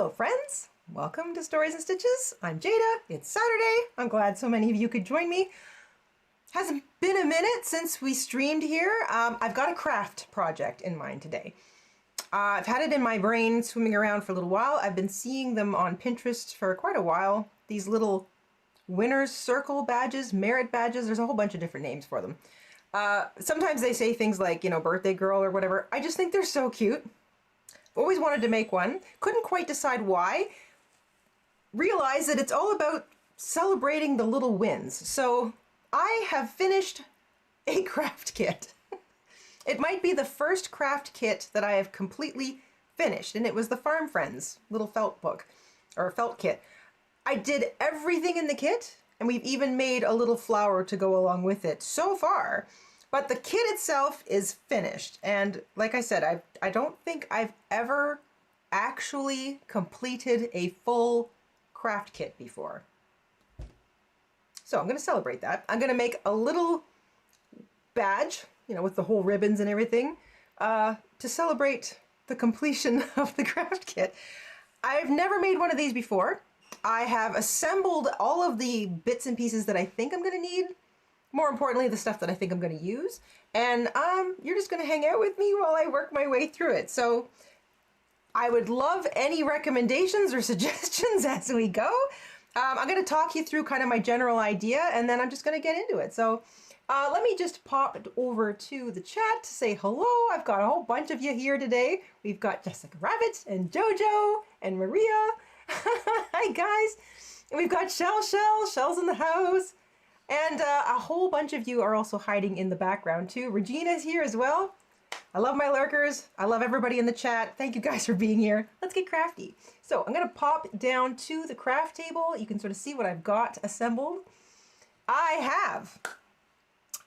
Hello friends! Welcome to Stories and Stitches. I'm Jada. It's Saturday. I'm glad so many of you could join me. Hasn't been a minute since we streamed here. I've got a craft project in mind today. I've had it in my brain swimming around for a little while. I've been seeing them on Pinterest for quite a while. These little winner's circle badges, merit badges, there's a whole bunch of different names for them. Sometimes they say things like, you know, birthday girl or whatever. I just think they're so cute. Always wanted to make one. Couldn't quite decide why. Realized that it's all about celebrating the little wins. So I have finished a craft kit. It might be the first craft kit that I have completely finished, and it was the Farm Friends little felt book, or felt kit. I did everything in the kit, and we've even made a little flower to go along with it so far. But the kit itself is finished, and like I said, I don't think I've ever actually completed a full craft kit before. So I'm going to celebrate that. I'm going to make a little badge, you know, with the whole ribbons and everything, to celebrate the completion of the craft kit. I've never made one of these before. I have assembled all of the bits and pieces that I think I'm going to need. More importantly, the stuff that I think I'm going to use. And you're just going to hang out with me while I work my way through it. So I would love any recommendations or suggestions as we go. I'm going to talk you through kind of my general idea, and then I'm just going to get into it. So let me just pop over to the chat to say hello. I've got a whole bunch of you here today. We've got Jessica Rabbit and Jojo and Maria. Hi guys. And we've got Shell's in the house. And a whole bunch of you are also hiding in the background too. Regina's here as well. I love my lurkers. I love everybody in the chat. Thank you guys for being here. Let's get crafty. So I'm going to pop down to the craft table. You can sort of see what I've got assembled. I have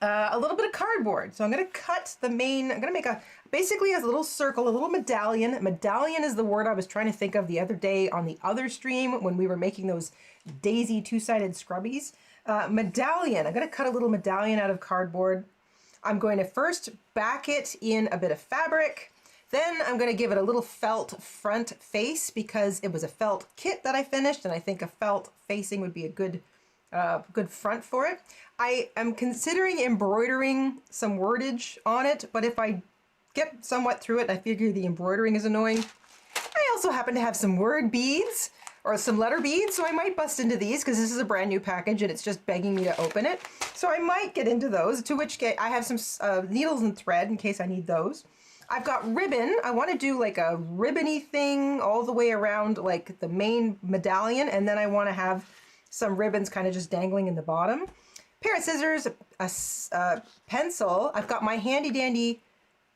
a little bit of cardboard. So I'm going to cut the main, I'm going to make basically a little circle, a little medallion. Medallion is the word I was trying to think of the other day on the other stream when we were making those daisy two-sided scrubbies. Medallion. I'm going to cut a little medallion out of cardboard. I'm going to first back it in a bit of fabric. Then I'm going to give it a little felt front face because it was a felt kit that I finished, and I think a felt facing would be a good front for it. I am considering embroidering some wordage on it, but if I get somewhat through it, I figure the embroidering is annoying. I also happen to have some word beads or some letter beads, so I might bust into these because this is a brand new package and it's just begging me to open it. So I might get into those, to which I have some needles and thread in case I need those. I've got ribbon. I want to do like a ribbony thing all the way around like the main medallion, and then I want to have some ribbons kind of just dangling in the bottom. Pair of scissors, a pencil. I've got my handy dandy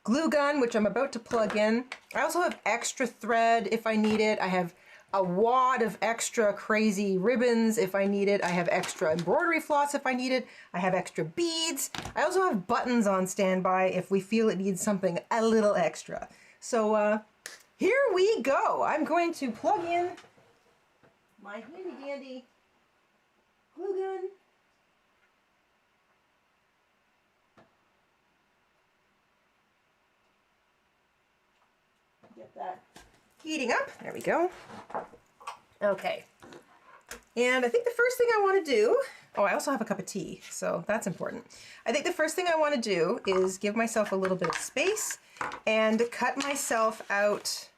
glue gun, which I'm about to plug in. I also have extra thread if I need it. I have a wad of extra crazy ribbons if I need it. I have extra embroidery floss if I need it. I have extra beads. I also have buttons on standby if we feel it needs something a little extra. So here we go. I'm going to plug in my handy dandy glue gun. Get that heating up. There we go. Okay. And I think the first thing I want to do, oh, I also have a cup of tea, so that's important. I think the first thing I want to do is give myself a little bit of space and cut myself out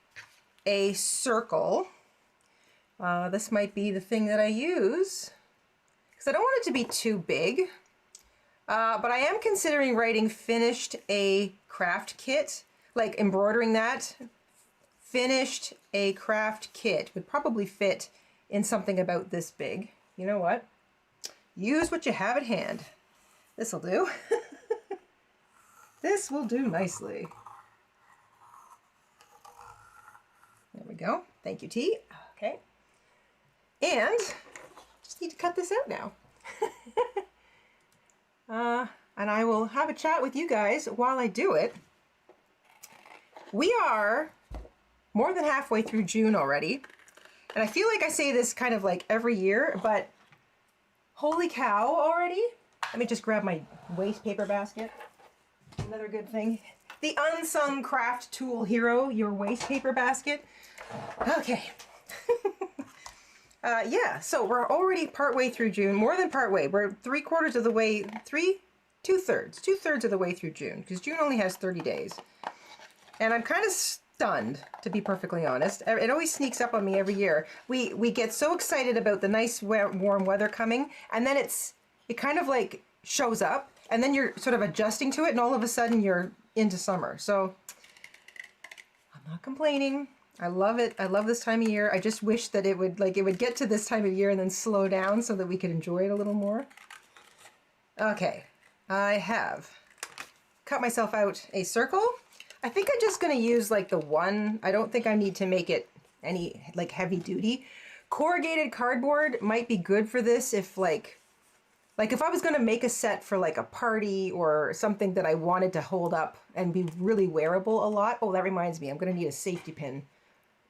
a circle. This might be the thing that I use because I don't want it to be too big. But I am considering writing finished a craft kit, like embroidering that. Finished a craft kit would probably fit in something about this big. You know what? Use what you have at hand. This'll do. This will do nicely. There we go. Thank you, T. Okay. And just need to cut this out now. And I will have a chat with you guys while I do it. We are more than halfway through June already. And I feel like I say this kind of like every year, but holy cow already. Let me just grab my waste paper basket. Another good thing. The unsung craft tool hero, your waste paper basket. Okay. Yeah, so we're already partway through June, more than partway. We're 3/4 of the way, two-thirds of the way through June, because June only has 30 days. And I'm kind of stunned, to be perfectly honest. It always sneaks up on me every year. We get so excited about the nice warm weather coming, and then it kind of like shows up, and then you're sort of adjusting to it, and all of a sudden you're into summer. So I'm not complaining. I love it. I love this time of year. I just wish that it would get to this time of year and then slow down so that we could enjoy it a little more. Okay, I have cut myself out a circle. I think I'm just going to use like the one. I don't think I need to make it any like heavy duty. Corrugated cardboard might be good for this if like if I was going to make a set for like a party or something that I wanted to hold up and be really wearable a lot. Oh, that reminds me, I'm going to need a safety pin,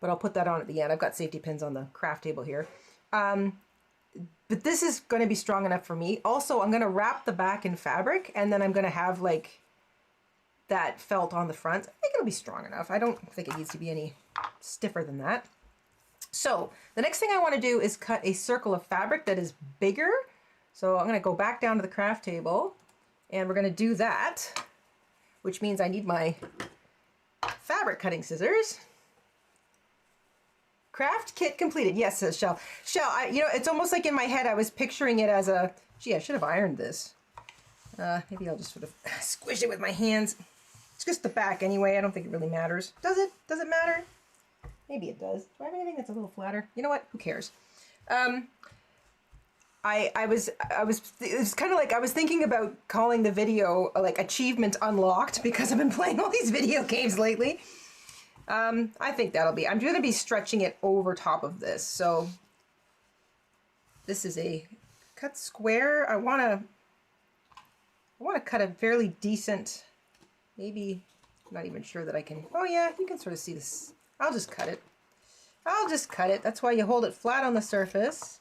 but I'll put that on at the end. I've got safety pins on the craft table here. But this is going to be strong enough for me. Also, I'm going to wrap the back in fabric, and then I'm going to have like that felt on the front. I think it'll be strong enough. I don't think it needs to be any stiffer than that. So the next thing I want to do is cut a circle of fabric that is bigger. So I'm going to go back down to the craft table, and we're going to do that, which means I need my fabric cutting scissors. Craft kit completed. Yes, says Shell. Shell, you know, it's almost like in my head I was picturing it as a, gee, I should have ironed this. Maybe I'll just sort of squish it with my hands. It's just the back anyway. I don't think it really matters. Does it? Does it matter? Maybe it does. Do I have anything that's a little flatter? You know what? Who cares? It was kind of like I was thinking about calling the video like achievement unlocked because I've been playing all these video games lately. I think that'll be, I'm going to be stretching it over top of this. So this is a cut square. I want to cut a fairly decent, maybe, I'm not even sure that I can, oh yeah, you can sort of see this. I'll just cut it. I'll just cut it. That's why you hold it flat on the surface.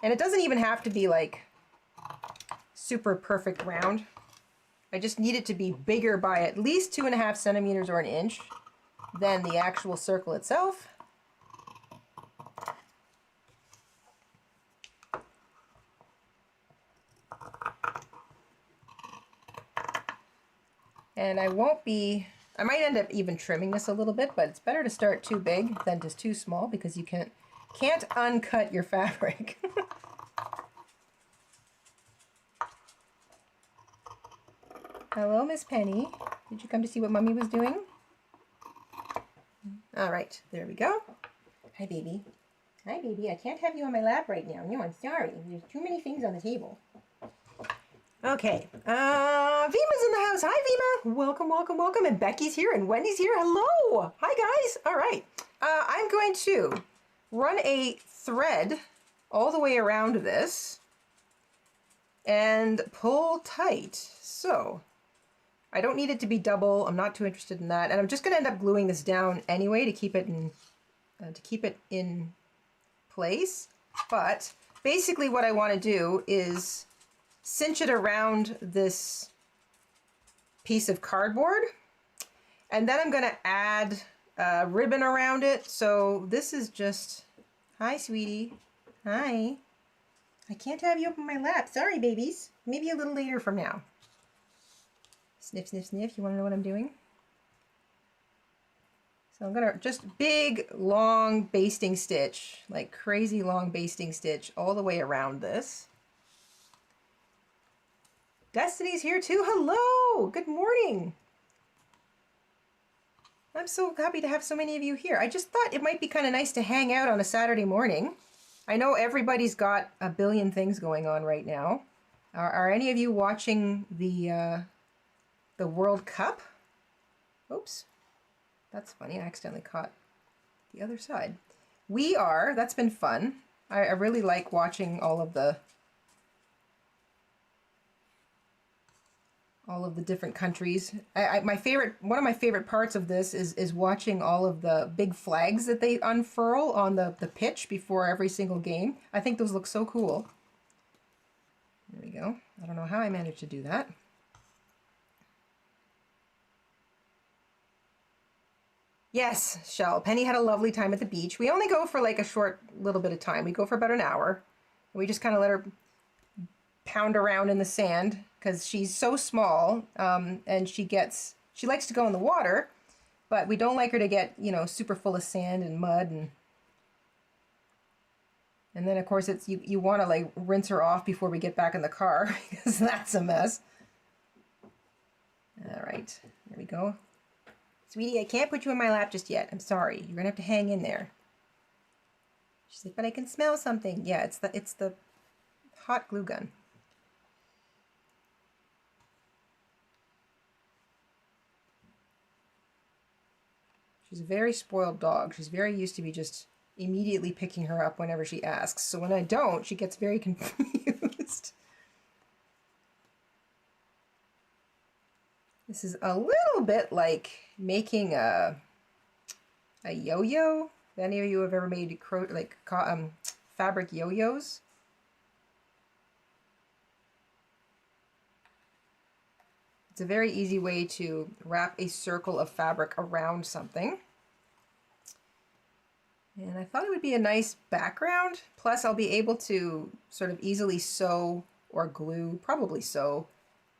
And it doesn't even have to be like super perfect round. I just need it to be bigger by at least 2.5 centimeters or an inch than the actual circle itself. And I might end up even trimming this a little bit, but it's better to start too big than just too small because you can't uncut your fabric. Hello, Miss Penny. Did you come to see what Mommy was doing? All right, there we go. Hi, baby. Hi, baby. I can't have you on my lap right now. No, I'm sorry. There's too many things on the table. Okay, Vima's in the house. Hi, Vima. Welcome, welcome, welcome. And Becky's here, and Wendy's here. Hello. Hi, guys. All right. I'm going to run a thread all the way around this and pull tight. So I don't need it to be double. I'm not too interested in that. And I'm just going to end up gluing this down anyway to keep it in place. But basically what I want to do is cinch it around this piece of cardboard. And then I'm going to add a ribbon around it. So this is just, hi, sweetie. Hi. I can't have you up on my lap. Sorry, babies. Maybe a little later from now. Sniff, sniff, sniff. You want to know what I'm doing? So I'm going to just big, long basting stitch, like crazy long basting stitch all the way around this. Destiny's here too. Hello. Good morning. I'm so happy to have so many of you here. I just thought it might be kind of nice to hang out on a Saturday morning. I know everybody's got a billion things going on right now. Are any of you watching the World Cup? Oops. That's funny. I accidentally caught the other side. We are. That's been fun. I really like watching all of the different countries. One of my favorite parts of this is watching all of the big flags that they unfurl on the pitch before every single game. I think those look so cool. There we go. I don't know how I managed to do that. Yes, Shell. Penny had a lovely time at the beach. We only go for like a short little bit of time. We go for about an hour. And we just kind of let her pound around in the sand because she's so small, and she likes to go in the water, but we don't like her to get, you know, super full of sand and mud, and then of course you want to like rinse her off before we get back in the car because that's a mess. All right, there we go. Sweetie, I can't put you in my lap just yet. I'm sorry. You're gonna have to hang in there. She's like, but I can smell something. Yeah, it's the hot glue gun. She's a very spoiled dog. She's very used to be just immediately picking her up whenever she asks. So when I don't, she gets very confused. This is a little bit like making a yo-yo. If any of you have ever made fabric yo-yos. It's a very easy way to wrap a circle of fabric around something. And I thought it would be a nice background. Plus I'll be able to sort of easily sew or glue, probably sew,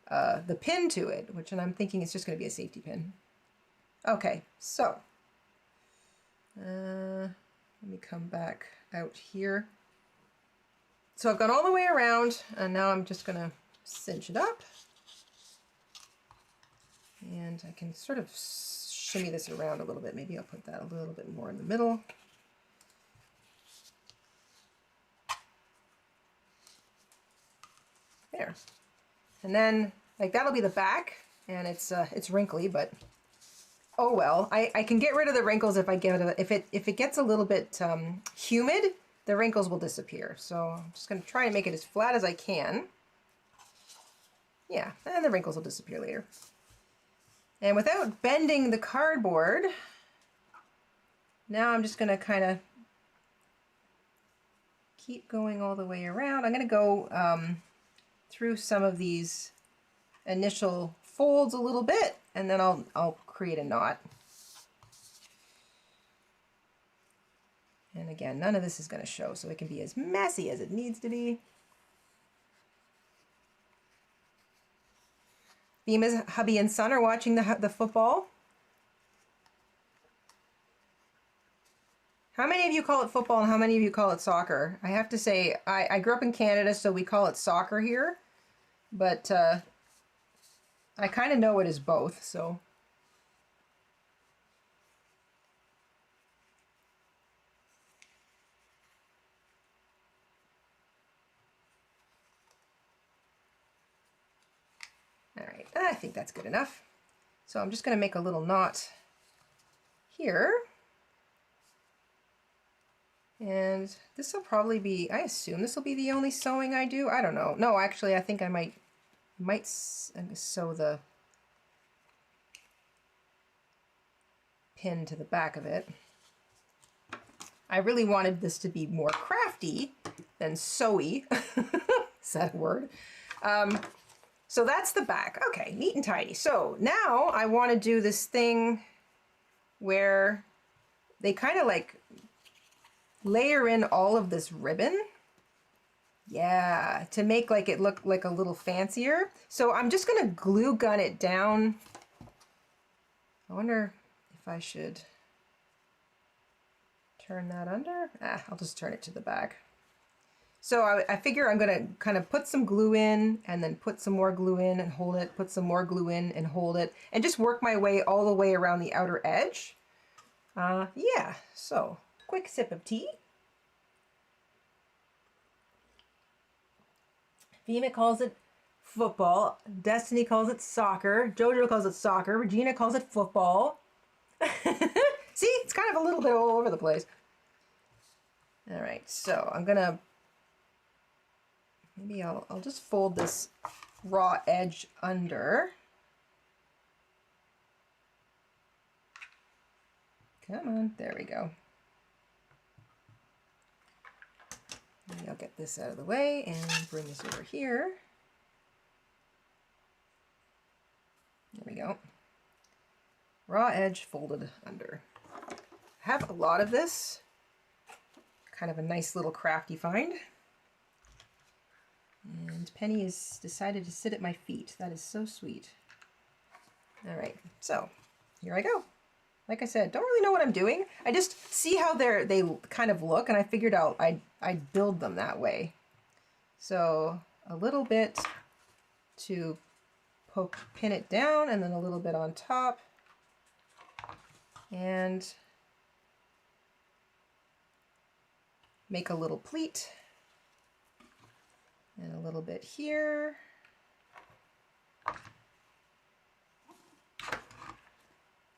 the pin to it, which I'm thinking is just going to be a safety pin. Okay, so let me come back out here. So I've gone all the way around, and now I'm just going to cinch it up. And I can sort of shimmy this around a little bit. Maybe I'll put that a little bit more in the middle. There. And then, like, that'll be the back, and it's wrinkly, but oh well. I can get rid of the wrinkles if I get it. If it gets a little bit humid, the wrinkles will disappear. So I'm just going to try and make it as flat as I can. Yeah, and the wrinkles will disappear later. And without bending the cardboard, now I'm just going to kind of keep going all the way around. I'm going to go through some of these initial folds a little bit, and then I'll create a knot. And again, none of this is going to show, so it can be as messy as it needs to be. Beema's hubby and son are watching the football. How many of you call it football and how many of you call it soccer? I have to say, I grew up in Canada, so we call it soccer here. But I kind of know it is both, so. All right, I think that's good enough. So I'm just going to make a little knot here. And this will probably be, I assume this will be the only sewing I do. I don't know. No, actually, I think I might sew the pin to the back of it. I really wanted this to be more crafty than sewy. Is that a word? So that's the back. Okay, neat and tidy. So now I want to do this thing where they kind of like layer in all of this ribbon. Yeah, to make like it look like a little fancier. So I'm just going to glue gun it down. I wonder if I should turn that under. I'll just turn it to the back. So I figure I'm going to kind of put some glue in and then put some more glue in and hold it, put some more glue in and hold it, and just work my way all the way around the outer edge. Yeah, so quick sip of tea. Beema calls it football. Destiny calls it soccer. Jojo calls it soccer. Regina calls it football. See, it's kind of a little bit all over the place. All right, so I'm gonna, maybe I'll just fold this raw edge under. Come on, there we go. Maybe I'll get this out of the way and bring this over here. There we go. Raw edge folded under. have a lot of this. Kind of a nice little crafty find. And Penny has decided to sit at my feet. That is so sweet. All right, so here I go. Like I said, don't really know what I'm doing. I just see how they kind of look, and I figured out I'd build them that way. So a little bit to pin it down, and then a little bit on top. And make a little pleat. And a little bit here.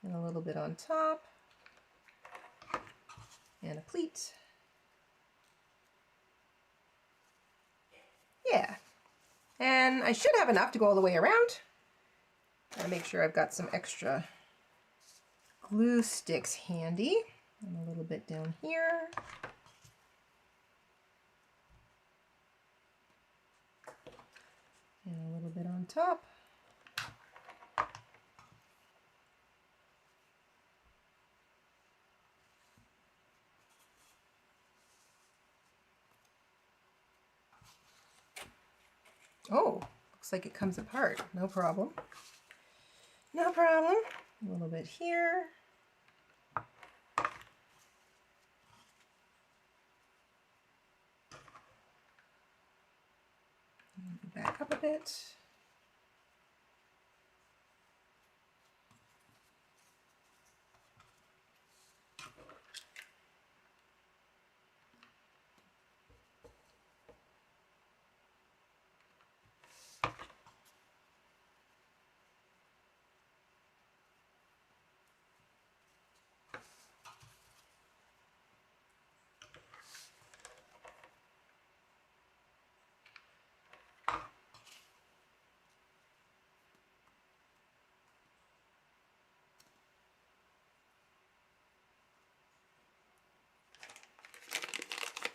And a little bit on top. And a pleat. Yeah. And I should have enough to go all the way around. Gotta make sure I've got some extra glue sticks handy. And a little bit down here. And a little bit on top. Oh, looks like it comes apart. No problem. No problem. A little bit here. Back up a bit.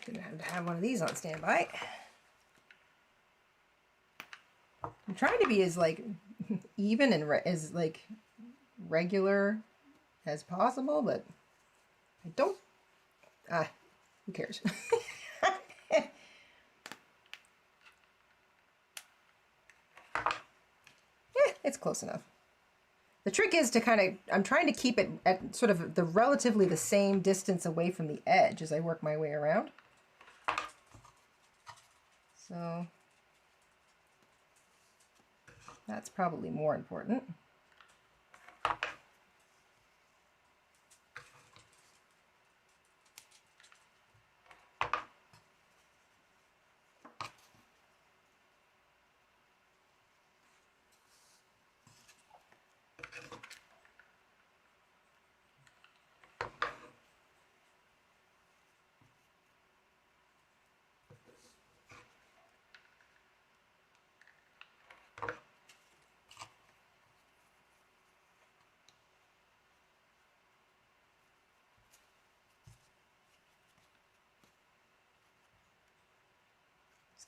Gonna have to have one of these on standby. I'm trying to be as like even and as like regular as possible, but I don't. Who cares? It's close enough. The trick is to kind of, I'm trying to keep it at sort of the relatively the same distance away from the edge as I work my way around. So that's probably more important.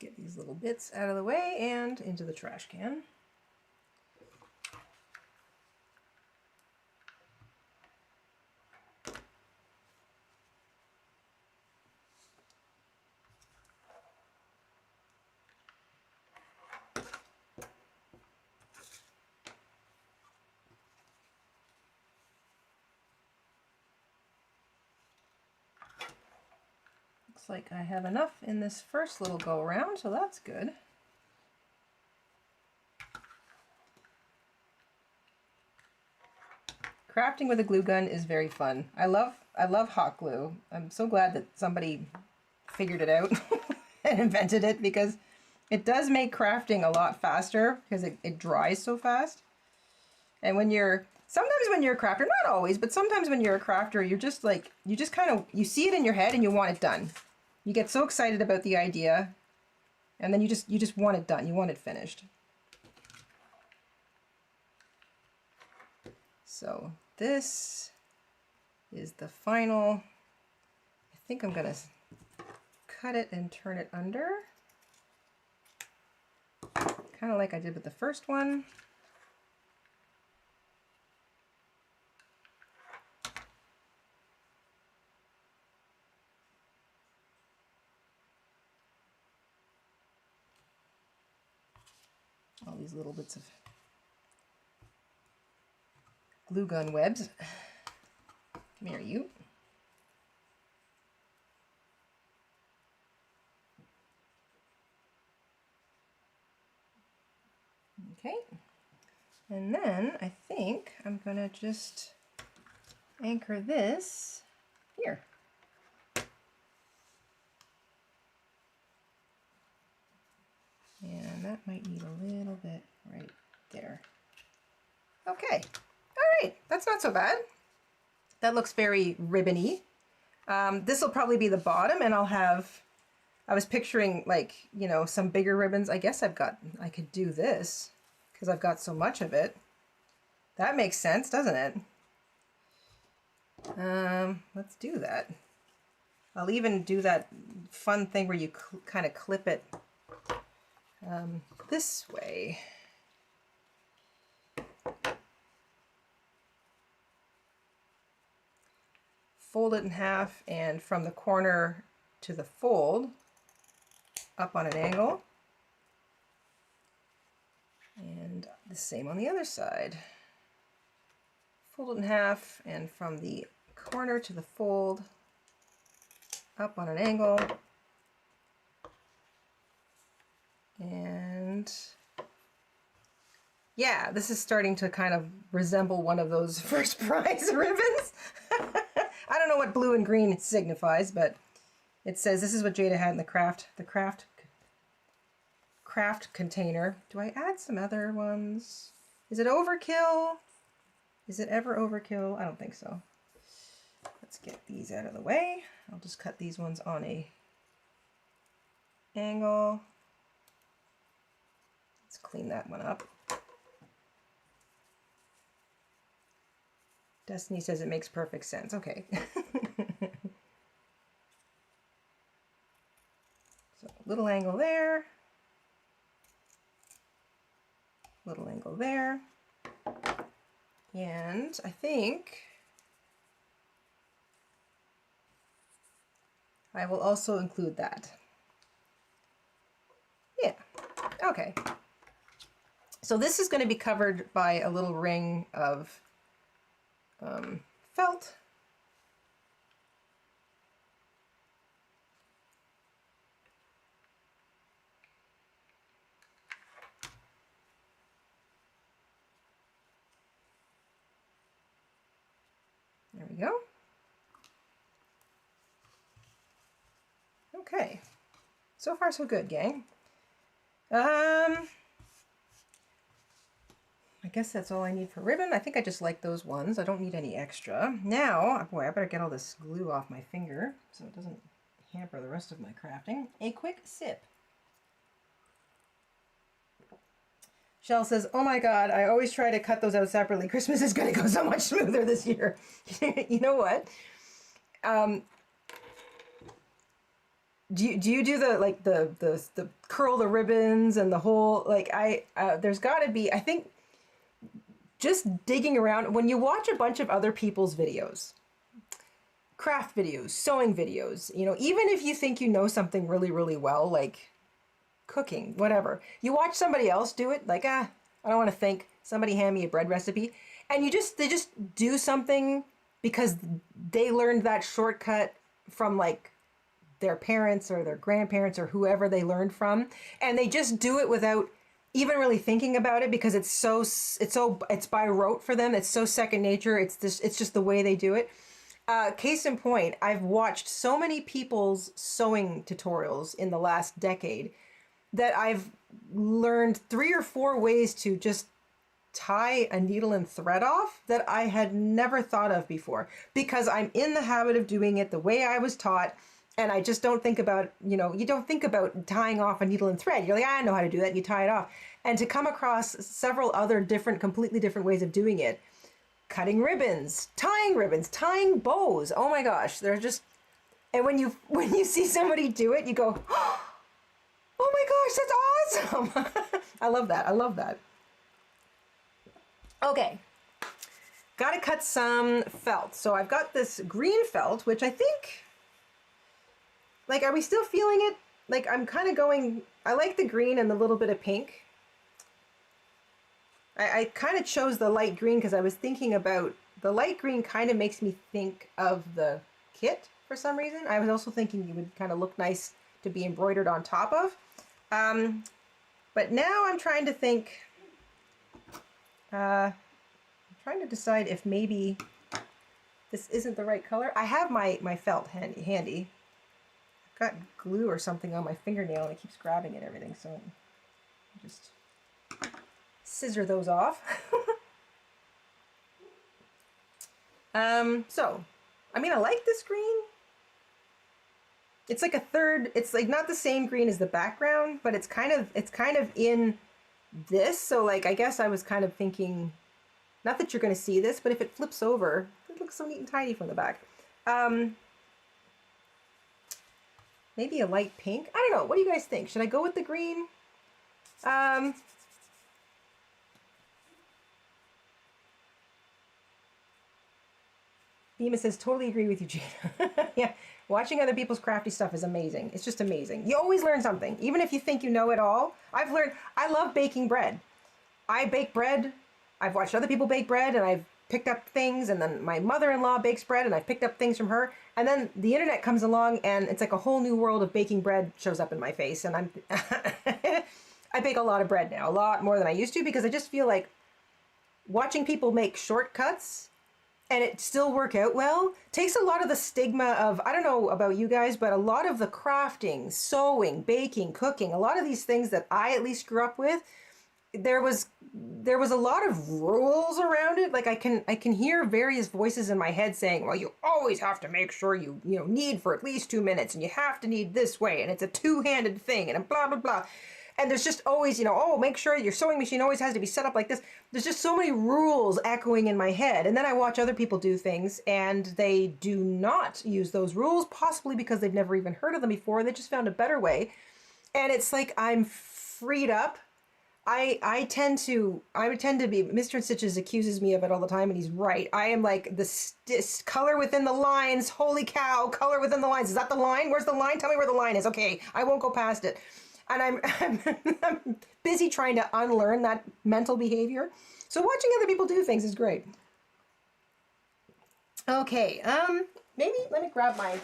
Get these little bits out of the way and into the trash can. Looks like I have enough in this first little go around, so that's good. Crafting with a glue gun is very fun. I love hot glue. I'm so glad that somebody figured it out and invented it, because it does make crafting a lot faster because it dries so fast. And sometimes when you're a crafter, not always, but sometimes when you're a crafter, you're just like, you see it in your head and you want it done. You get so excited about the idea, and then you just want it done. You want it finished. So this is the final. I think I'm gonna cut it and turn it under, kind of like I did with the first one. these little bits of glue gun webs. Come here, you. Okay. And then I think I'm gonna just anchor this here. And that might need a little bit right there. Okay, all right, that's not so bad. That looks very ribbony. This will probably be the bottom, and I was picturing like, you know, some bigger ribbons. I guess I could do this because I've got so much of it. That makes sense, doesn't it? Let's do that. I'll even do that fun thing where you kind of clip it this way. Fold it in half, and from the corner to the fold, up on an angle. And the same on the other side. Fold it in half, and from the corner to the fold, up on an angle. And yeah, this is starting to kind of resemble one of those first prize ribbons. I don't know what blue and green signifies, but it says this is what Jada had in the craft container. Do I add some other ones? Is it overkill? Is it ever overkill? I don't think so. Let's get these out of the way. I'll just cut these ones on a angle. Let's clean that one up. Destiny says it makes perfect sense. Okay. So little angle there. Little angle there. And I think I will also include that. Yeah. Okay. So this is going to be covered by a little ring of felt. There we go. Okay. So far so good, gang. I guess that's all I need for ribbon. I think I just like those ones. I don't need any extra. Now, boy, I better get all this glue off my finger so it doesn't hamper the rest of my crafting. A quick sip. Shell says, oh my God, I always try to cut those out separately. Christmas is going to go so much smoother this year. You know what? Do you do the, like, the curl the ribbons and the whole, like, there's got to be, I think, just digging around, when you watch a bunch of other people's videos, craft videos, sewing videos, you know, even if you think you know something really, really well, like cooking, whatever, you watch somebody else do it, like, I don't want to think, somebody hand me a bread recipe, and they just do something because they learned that shortcut from, like, their parents or their grandparents or whoever they learned from, and they just do it without even really thinking about it because it's by rote for them. It's so second nature. It's just the way they do it. Case in point, I've watched so many people's sewing tutorials in the last decade that I've learned 3 or 4 ways to just tie a needle and thread off that I had never thought of before, because I'm in the habit of doing it the way I was taught. And I just don't think about, you know, you don't think about tying off a needle and thread. You're like, I know how to do that. And you tie it off. And to come across several other completely different ways of doing it, cutting ribbons, tying bows. Oh my gosh, they're just, and when you see somebody do it, you go, oh my gosh, that's awesome. I love that. I love that. Okay. Got to cut some felt. So I've got this green felt, which I think, like, are we still feeling it? Like, I'm kind of going, I like the green and the little bit of pink. I kind of chose the light green because I was thinking about the light green kind of makes me think of the kit for some reason. I was also thinking it would kind of look nice to be embroidered on top of. But now I'm trying to think, I'm trying to decide if maybe this isn't the right color. I have my felt handy. I've got glue or something on my fingernail and it keeps grabbing at everything, so I'll just scissor those off. So, I mean, I like this green. It's like a third, it's like not the same green as the background, but it's kind of in this. So like, I guess I was kind of thinking, not that you're going to see this, but if it flips over, it looks so neat and tidy from the back. Maybe a light pink. I don't know. What do you guys think? Should I go with the green? Beema says, totally agree with you, Jada. Yeah, watching other people's crafty stuff is amazing. It's just amazing. You always learn something, even if you think you know it all. I've learned, I love baking bread. I bake bread. I've watched other people bake bread and I've picked up things, and then my mother-in-law bakes bread and I've picked up things from her. And then the internet comes along and it's like a whole new world of baking bread shows up in my face. And I'm, I bake a lot of bread now, a lot more than I used to, because I just feel like watching people make shortcuts and it still work out well takes a lot of the stigma of, I don't know about you guys, but a lot of the crafting, sewing, baking, cooking, a lot of these things that I at least grew up with, there was a lot of rules around it. Like I can hear various voices in my head saying, well, you always have to make sure you knead for at least 2 minutes, and you have to knead this way, and it's a two-handed thing, and blah blah blah. And there's just always, oh, make sure your sewing machine always has to be set up like this. There's just so many rules echoing in my head. And then I watch other people do things and they do not use those rules, possibly because they've never even heard of them before. They just found a better way. And it's like I'm freed up. I tend to be, Mr. InStitches accuses me of it all the time, and he's right. I am like this color within the lines. Holy cow, color within the lines. Is that the line? Where's the line? Tell me where the line is. Okay, I won't go past it. And I'm busy trying to unlearn that mental behavior. So watching other people do things is great. Okay, maybe let me grab my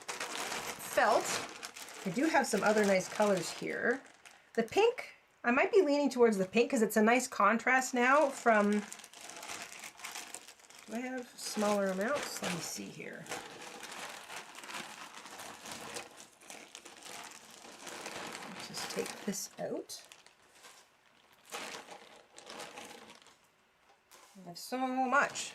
felt. I do have some other nice colors here. The pink, I might be leaning towards the pink because it's a nice contrast now from, do I have smaller amounts? Let me see here. Take this out. I have so much.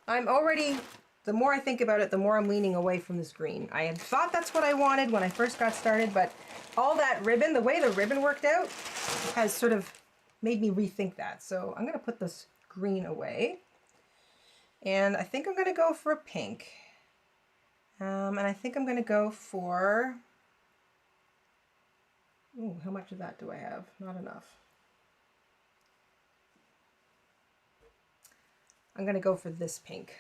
I'm already, the more I think about it, the more I'm leaning away from this green. I had thought that's what I wanted when I first got started, but all that ribbon, the way the ribbon worked out, has sort of made me rethink that. So I'm going to put this green away. And I think I'm going to go for a pink. And I think I'm going to go for, ooh, how much of that do I have? Not enough. I'm going to go for this pink.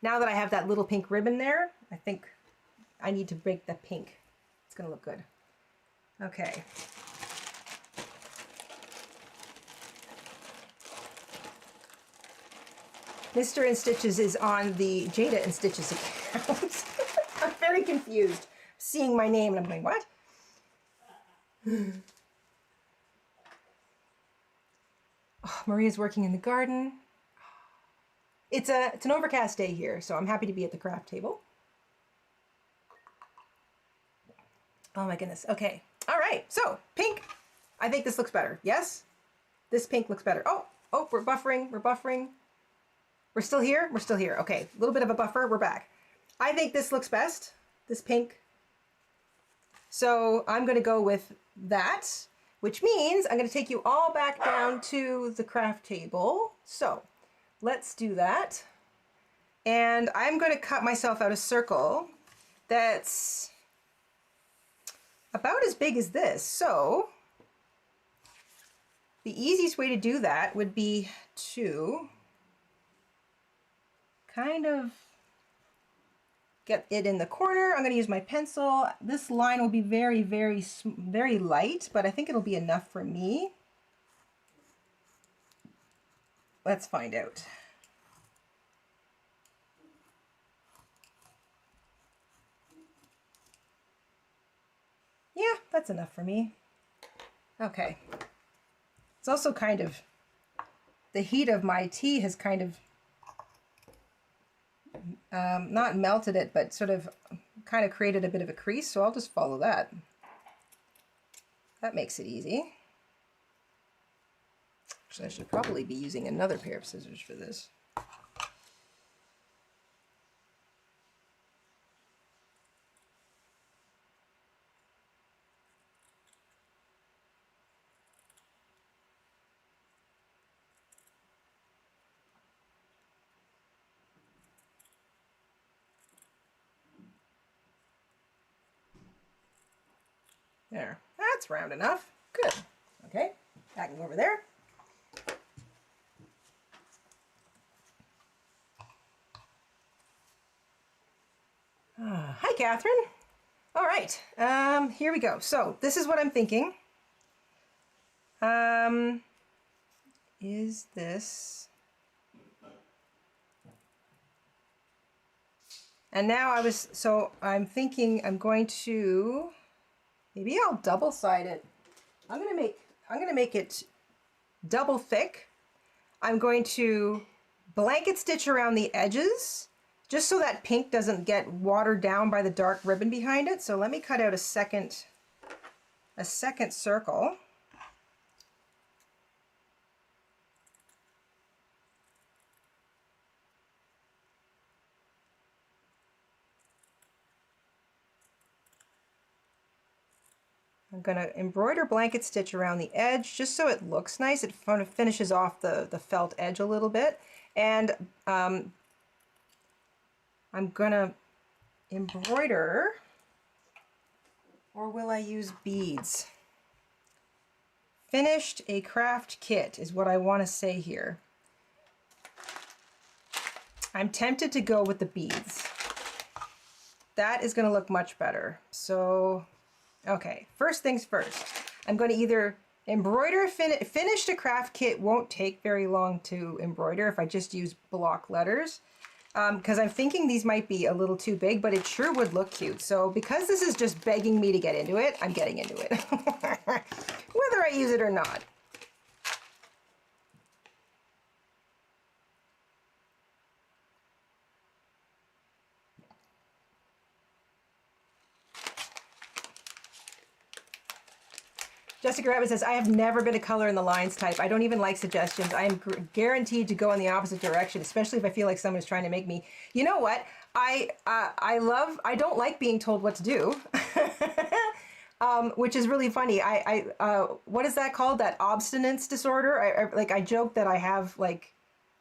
Now that I have that little pink ribbon there, I think I need to break the pink. It's going to look good. Okay. Mr. InStitches is on the Jada InStitches account. I'm very confused. Seeing my name and I'm going, what? Oh, Maria's working in the garden. It's an overcast day here, so I'm happy to be at the craft table. Oh my goodness. Okay. All right. So pink. I think this looks better. Yes? This pink looks better. Oh, we're buffering. We're buffering. We're still here? We're still here. Okay. A little bit of a buffer. We're back. I think this looks best. This pink. So I'm going to go with that, which means I'm going to take you all back down to the craft table. So let's do that. And I'm going to cut myself out a circle that's about as big as this. So the easiest way to do that would be to kind of get it in the corner. I'm going to use my pencil. This line will be very, very, very light, but I think it'll be enough for me. let's find out. Yeah, that's enough for me. Okay. It's also kind of, the heat of my tea has kind of, not melted it, but sort of kind of created a bit of a crease, so I'll just follow that. That makes it easy. Actually, I should probably be using another pair of scissors for this. There, that's round enough. Good. Okay, that can go over there. Hi, Catherine. All right, here we go. So this is what I'm thinking. Is this... And now I'm thinking I'm going to, maybe I'll double side it. I'm gonna make it double thick. I'm going to blanket stitch around the edges just so that pink doesn't get watered down by the dark ribbon behind it. So let me cut out a second circle. I'm going to embroider blanket stitch around the edge just so it looks nice. It kind of finishes off the felt edge a little bit. And I'm going to embroider, or will I use beads? Finished a craft kit is what I want to say here. I'm tempted to go with the beads. That is going to look much better. So... okay, first things first. I'm going to either embroider, finish the craft kit won't take very long to embroider if I just use block letters. Because I'm thinking these might be a little too big, but it sure would look cute. So because this is just begging me to get into it, I'm getting into it. Whether I use it or not. Jessica Rabbit says, I have never been a color in the lines type. I don't even like suggestions. I am guaranteed to go in the opposite direction, especially if I feel like someone is trying to make me. You know what? I don't like being told what to do, which is really funny. What is that called? That obstinance disorder? I joke that I have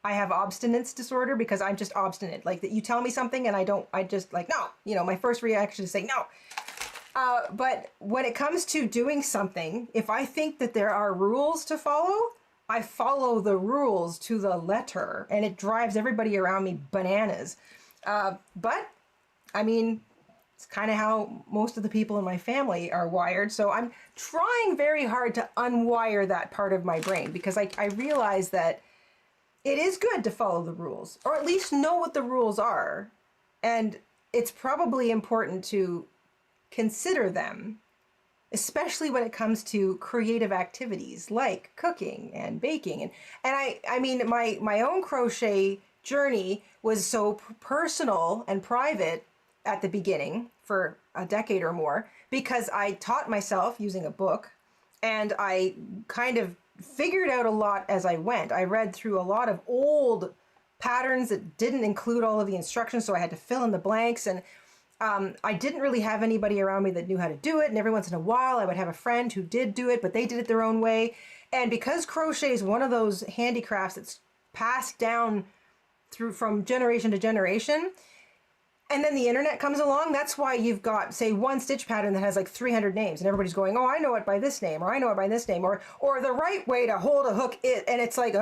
obstinance disorder because I'm just obstinate. Like that you tell me something and I just like, no, you know, my first reaction is say no. But when it comes to doing something, if I think that there are rules to follow, I follow the rules to the letter, and it drives everybody around me bananas. But, I mean, it's kind of how most of the people in my family are wired, so I'm trying very hard to unwire that part of my brain, because I realize that it is good to follow the rules, or at least know what the rules are, and it's probably important to consider them, especially when it comes to creative activities like cooking and baking. And I mean, my own crochet journey was so personal and private at the beginning for a decade or more because I taught myself using a book, and I kind of figured out a lot as I went. I read through a lot of old patterns that didn't include all of the instructions, so I had to fill in the blanks, and I didn't really have anybody around me that knew how to do it, and every once in a while I would have a friend who did do it, but they did it their own way. And because crochet is one of those handicrafts that's passed down from generation to generation, and then the internet comes along, that's why you've got, say, one stitch pattern that has like 300 names, and everybody's going, oh, I know it by this name, or I know it by this name, or the right way to hold a hook, and it's like,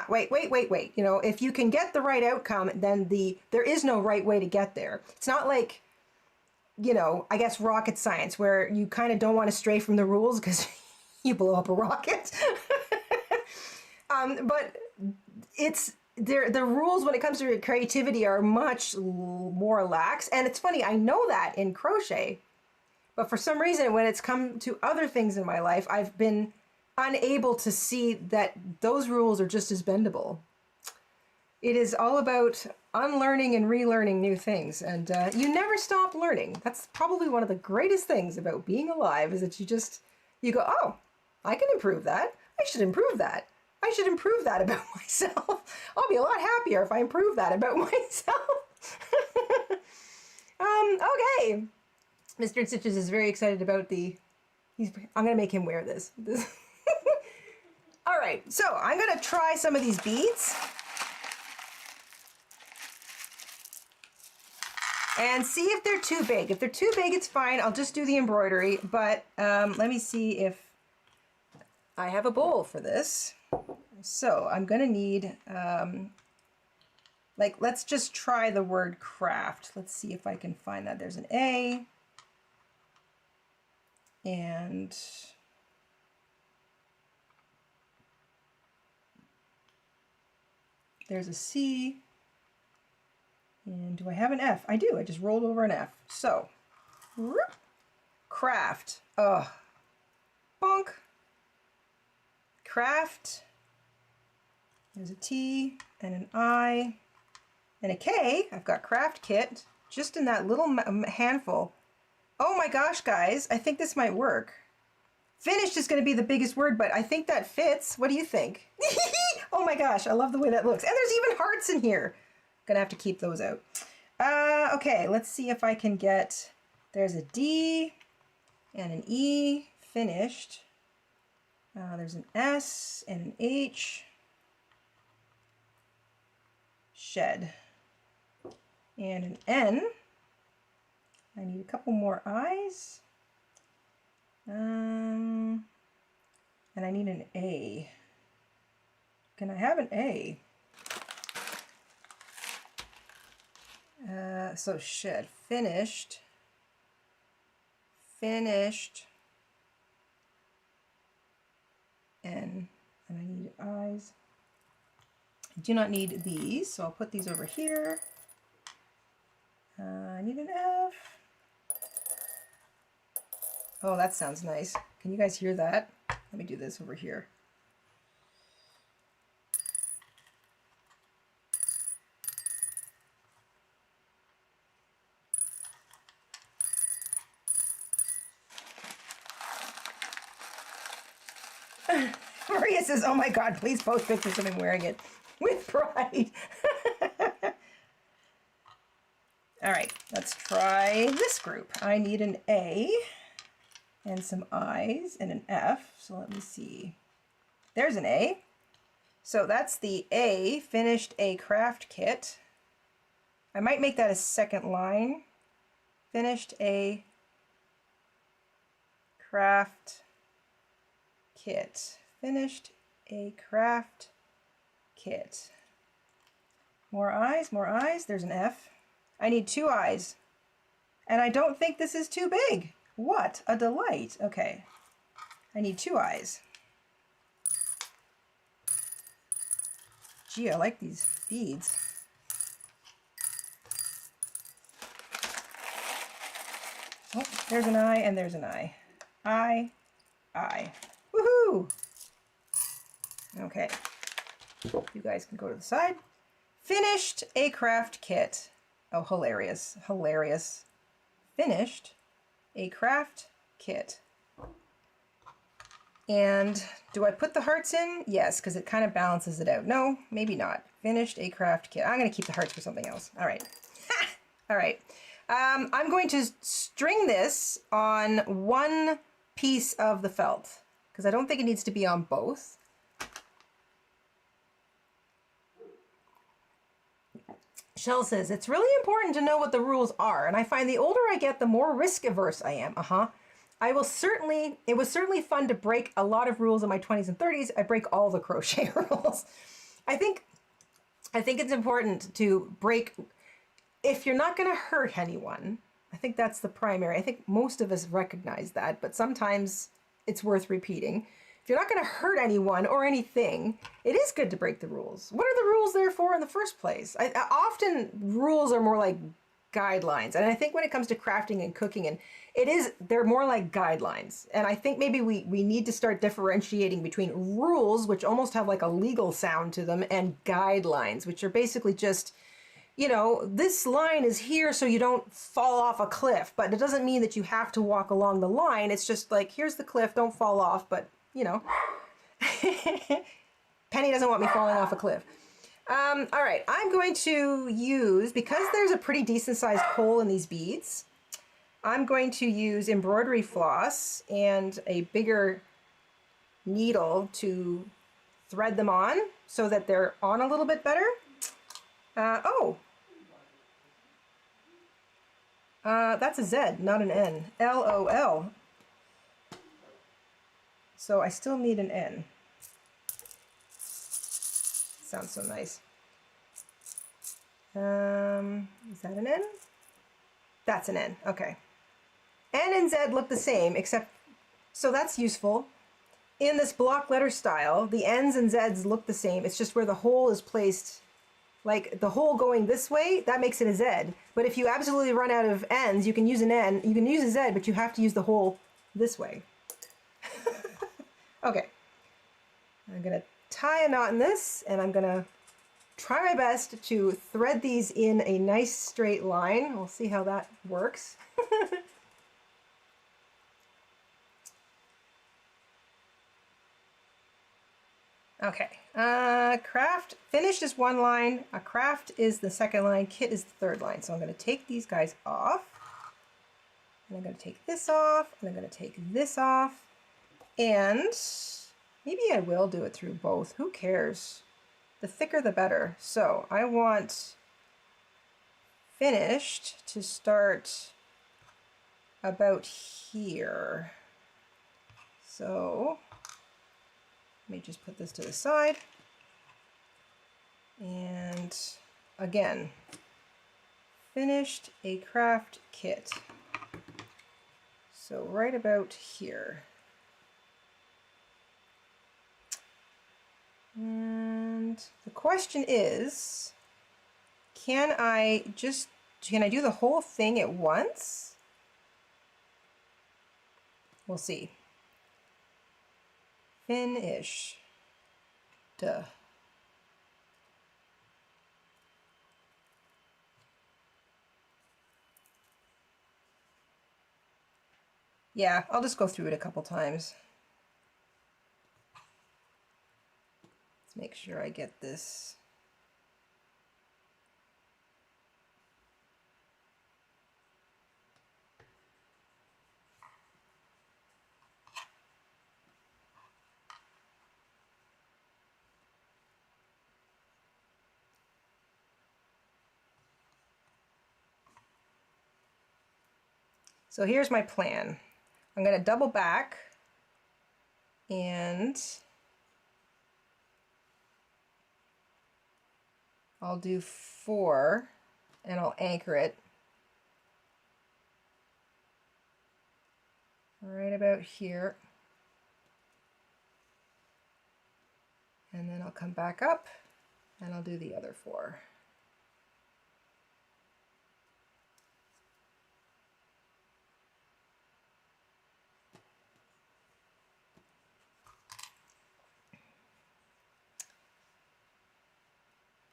wait. You know, if you can get the right outcome, then there is no right way to get there. It's not like, you know, I guess rocket science, where you kind of don't want to stray from the rules because you blow up a rocket. But it's the rules when it comes to creativity are much more lax. And it's funny, I know that in crochet, but for some reason, when it's come to other things in my life, I've been unable to see that those rules are just as bendable. It is all about unlearning and relearning new things, and you never stop learning. That's probably one of the greatest things about being alive, is that you go, oh, I can improve that. I should improve that. I should improve that about myself. I'll be a lot happier if I improve that about myself. Okay. Mr. InStitches is very excited about I'm going to make him wear this. All right, so I'm going to try some of these beads and see if they're too big. If they're too big, it's fine. I'll just do the embroidery, but let me see if I have a bowl for this. So I'm going to need, let's just try the word craft. Let's see if I can find that. There's an A. And there's a C. And do I have an F? I do. I just rolled over an F. So, craft. Oh, bonk. Craft. There's a T and an I and a K. I've got craft kit just in that little handful. Oh my gosh, guys, I think this might work. Finished is going to be the biggest word, but I think that fits. What do you think? Oh my gosh, I love the way that looks. And there's even hearts in here. Gonna have to keep those out. Okay, let's see if I can get, there's a D and an E, finished. There's an S and an H, shed. And an N. I need a couple more I's. And I need an A. Can I have an A? So shed, finished, N, and I need I's. I do not need these, so I'll put these over here. I need an F. Oh, that sounds nice. Can you guys hear that? Let me do this over here. Maria says, oh my God, please post pictures of him wearing it with pride. All right, let's try this group. I need an A and some I's and an F. So let me see. There's an A. So that's the A, finished a craft kit. I might make that a second line. Finished a craft kit. Finished a craft kit. More I's, more I's. There's an F. I need 2 I's. And I don't think this is too big. What a delight. Okay. I need 2 I's. Gee, I like these beads. Oh, there's an I and there's an I. I. Woohoo! Okay. You guys can go to the side. Finished a craft kit. Oh, hilarious. Hilarious. Finished a craft kit. And do I put the hearts in? Yes, because it kind of balances it out. No, maybe not. Finished a craft kit. I'm going to keep the hearts for something else. All right. All right. I'm going to string this on one piece of the felt because I don't think it needs to be on both. Shell says, it's really important to know what the rules are, and I find the older I get, the more risk-averse I am. It was certainly fun to break a lot of rules in my 20s and 30s. I break all the crochet rules. I think it's important to break, if you're not going to hurt anyone. I think that's the primary. I think most of us recognize that, but sometimes it's worth repeating. if you're not going to hurt anyone or anything, it is good to break the rules. What are the rules there for in the first place? Often rules are more like guidelines. And I think when it comes to crafting and cooking, and they're more like guidelines. And I think maybe we need to start differentiating between rules, which almost have like a legal sound to them, and guidelines, which are basically just, you know, this line is here so you don't fall off a cliff, but it doesn't mean that you have to walk along the line. It's just like, here's the cliff, don't fall off, but you know. Penny doesn't want me falling off a cliff. All right, I'm going to use, because there's a pretty decent sized hole in these beads, I'm going to use embroidery floss and a bigger needle to thread them on so that they're on a little bit better. That's a Z, not an N. LOL. So I still need an N. Sounds so nice. Is that an N? That's an N, okay. N and Z look the same, except, so that's useful. In this block letter style, the N's and Z's look the same. It's just where the hole is placed, like the hole going this way, that makes it a Z. But if you absolutely run out of N's, you can use an N, you can use a Z, but you have to use the hole this way. Okay, I'm gonna tie a knot in this, and I'm gonna try my best to thread these in a nice straight line. We'll see how that works. Okay, craft finished is one line, a craft is the second line, kit is the third line. So I'm going to take these guys off, and I'm going to take this off, and I'm going to take this off, and maybe I will do it through both. Who cares? The thicker the better. So I want finished to start about here. So let me just put this to the side. And again, finished a craft kit. So right about here. And the question is, can I do the whole thing at once? We'll see. Finish. Duh. Yeah, I'll just go through it a couple times. Let's make sure I get this. So here's my plan. I'm going to double back and I'll do 4 and I'll anchor it right about here. And then I'll come back up and I'll do the other 4.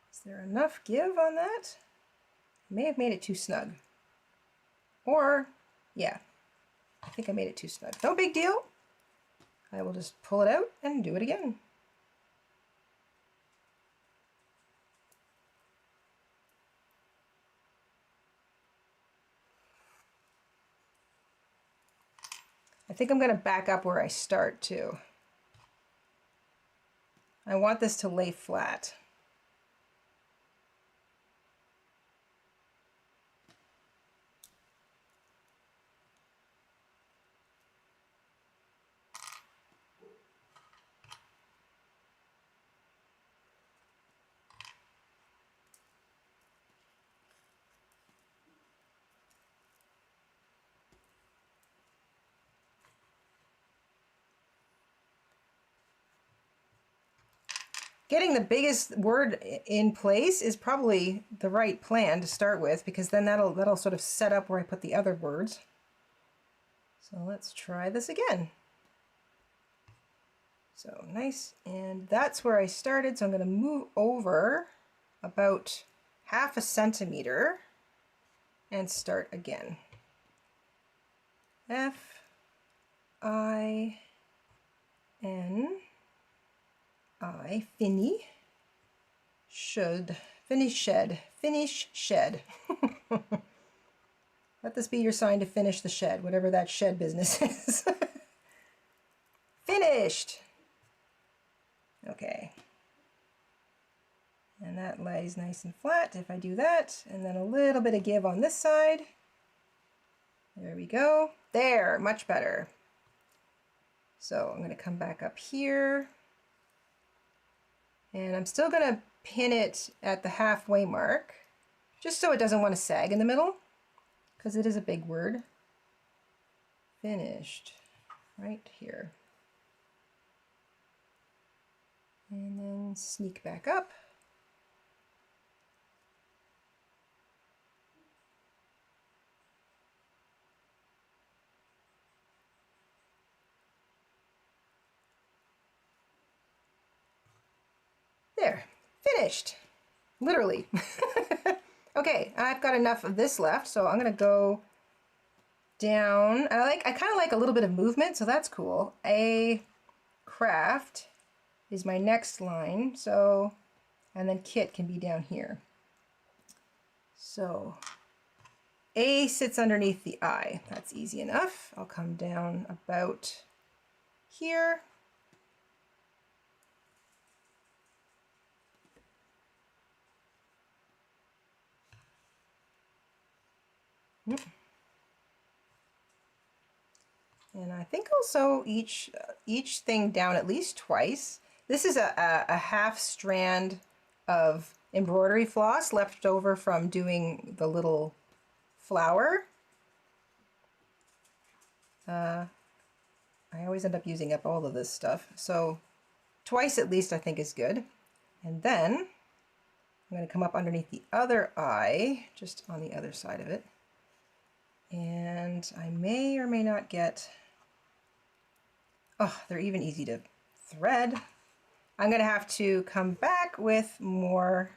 Is there enough give on that? I may have made it too snug. Or, yeah, I think I made it too snug. No big deal. I will just pull it out and do it again. I think I'm going to back up where I start too. I want this to lay flat. getting the biggest word in place is probably the right plan to start with, because then that'll sort of set up where I put the other words. So let's try this again. So nice, and that's where I started, so I'm going to move over about ½ centimeter and start again. F-I-N-I, finny, should, finish shed, finish shed. Let this be your sign to finish the shed, whatever that shed business is. Finished! Okay. And that lays nice and flat if I do that, and then a little bit of give on this side. There we go. There, much better. So I'm going to come back up here, and I'm still going to pin it at the halfway mark, just so it doesn't want to sag in the middle, because it is a big word. Finished, right here. And then sneak back up. There, finished, literally. Okay, I've got enough of this left, so I'm gonna go down. I kind of like a little bit of movement, so that's cool. A craft is my next line, so, and then kit can be down here. So A sits underneath the I. That's easy enough. I'll come down about here. And I think I'll sew each thing down at least twice. This is a half strand of embroidery floss left over from doing the little flower. I always end up using up all of this stuff, so twice at least I think is good. And then I'm going to come up underneath the other eye, just on the other side of it. And I may or may not get, oh, they're even easy to thread. I'm going to have to come back with more.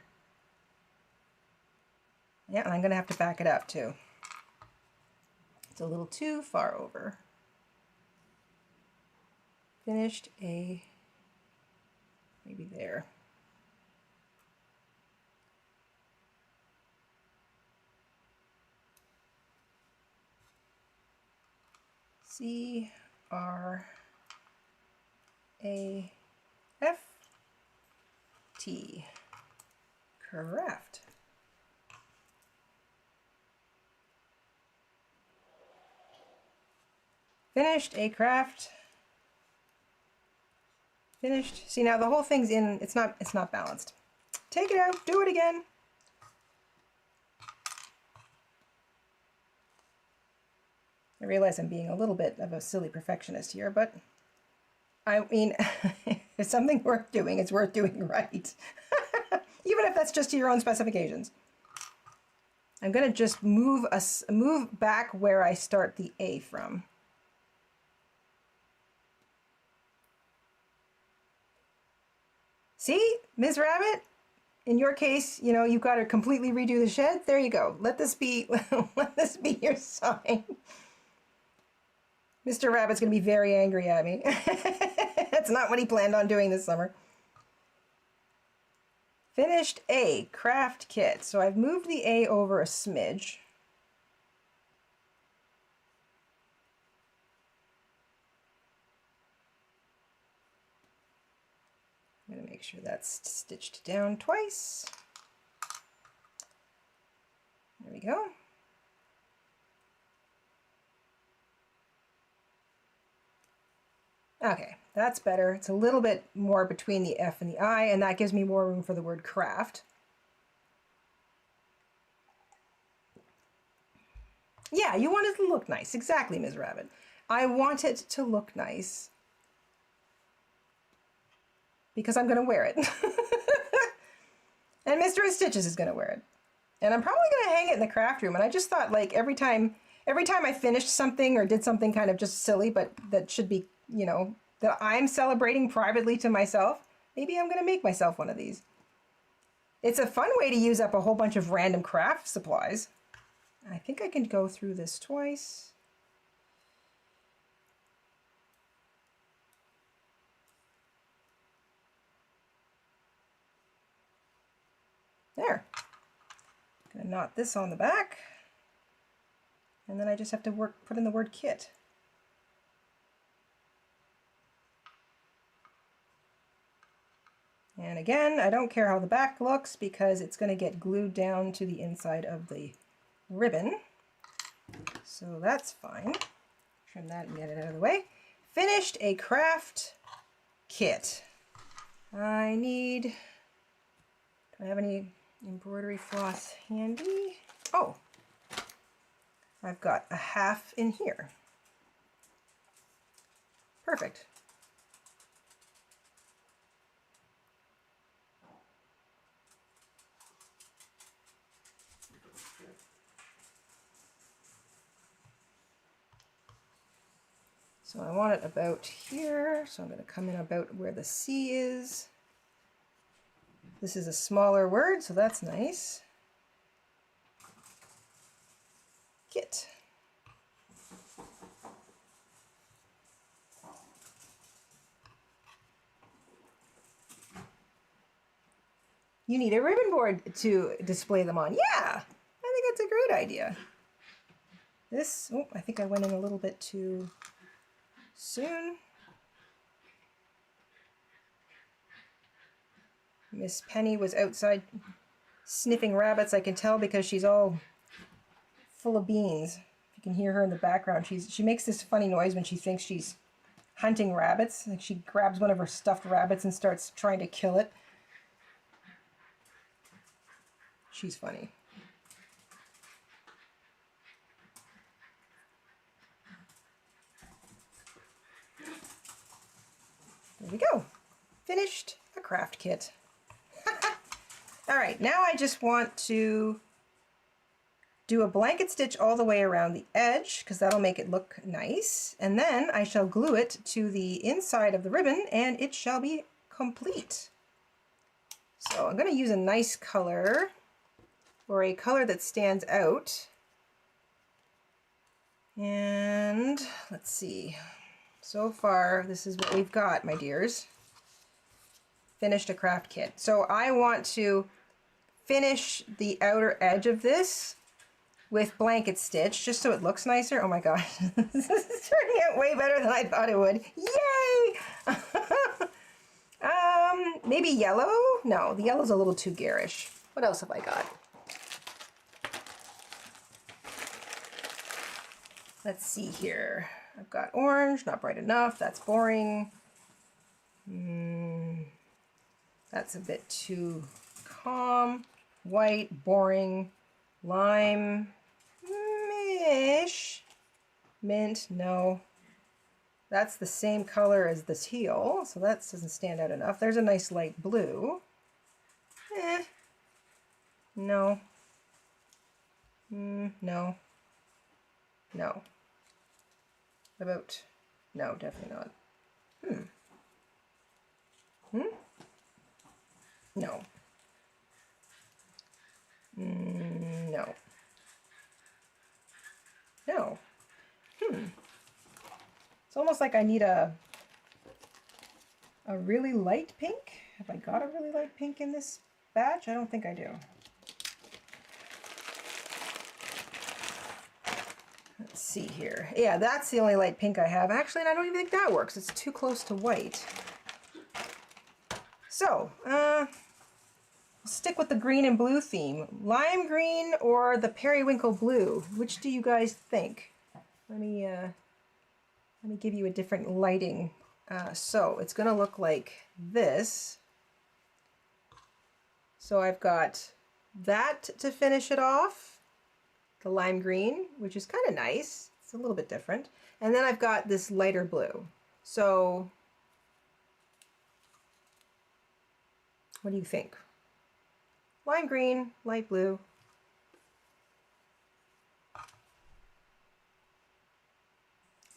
Yeah, and I'm going to have to back it up too. It's a little too far over. Finished A, maybe there. C-R-A-F-T, craft. Finished a craft. Finished. See, now the whole thing's in, it's not balanced. Take it out, do it again. I realize I'm being a little bit of a silly perfectionist here, but I mean, if something's worth doing, it's worth doing right. Even if that's just to your own specifications. I'm going to just move back where I start the A from. See, Ms. Rabbit? In your case, you know, you've got to completely redo the shed. There you go. Let this be, let this be your sign. Mr. Rabbit's going to be very angry at me. That's not what he planned on doing this summer. Finished A, craft kit. So I've moved the A over a smidge. I'm going to make sure that's stitched down twice. There we go. Okay, that's better. It's a little bit more between the F and the I, and that gives me more room for the word craft. Yeah, you want it to look nice. Exactly, Ms. Rabbit. I want it to look nice. because I'm going to wear it. And Mr. InStitches is going to wear it. And I'm probably going to hang it in the craft room. And I just thought, like, every time I finished something or did something kind of just silly, but that should be, you know, that I'm celebrating privately to myself, maybe I'm going to make myself one of these. It's a fun way to use up a whole bunch of random craft supplies. I think I can go through this twice. There. Gonna knot this on the back. And then I just have to put in the word kit. And again, I don't care how the back looks because it's going to get glued down to the inside of the ribbon. So that's fine. Trim that and get it out of the way. Finished a craft kit. I need, do I have any embroidery floss handy? Oh, I've got a half in here. Perfect. So I want it about here, so I'm going to come in about where the C is. This is a smaller word, so that's nice. Kit. You need a ribbon board to display them on. Yeah, I think that's a great idea. This, oh, I think I went in a little bit too soon. Miss Penny was outside sniffing rabbits, I can tell, because she's all full of beans. You can hear her in the background. She makes this funny noise when she thinks she's hunting rabbits. Like she grabs one of her stuffed rabbits and starts trying to kill it. She's funny. There we go. Finished a craft kit. All right, now I just want to do a blanket stitch all the way around the edge because that'll make it look nice. And then I shall glue it to the inside of the ribbon and it shall be complete. So I'm going to use a nice color or a color that stands out. And let's see. So far, this is what we've got, my dears. Finished a craft kit. So I want to finish the outer edge of this with blanket stitch, just so it looks nicer. Oh my gosh, this is turning out way better than I thought it would. Yay! Maybe yellow? No, the yellow's a little too garish. What else have I got? Let's see here. I've got orange, not bright enough. That's boring. That's a bit too calm. White, boring. Lime-ish. Mint, no. That's the same color as the teal, so that doesn't stand out enough. There's a nice light blue. No. No. No. About, no, definitely not. No. No. No. It's almost like I need a really light pink. Have I got a really light pink in this batch? I don't think I do. Let's see here. Yeah, that's the only light pink I have. Actually, and I don't even think that works. It's too close to white. So, I'll stick with the green and blue theme. Lime green or the periwinkle blue? Which do you guys think? Let me give you a different lighting. So it's going to look like this. So I've got that to finish it off, the lime green, which is kind of nice. It's a little bit different. And then I've got this lighter blue. So What do you think? Lime green, light blue.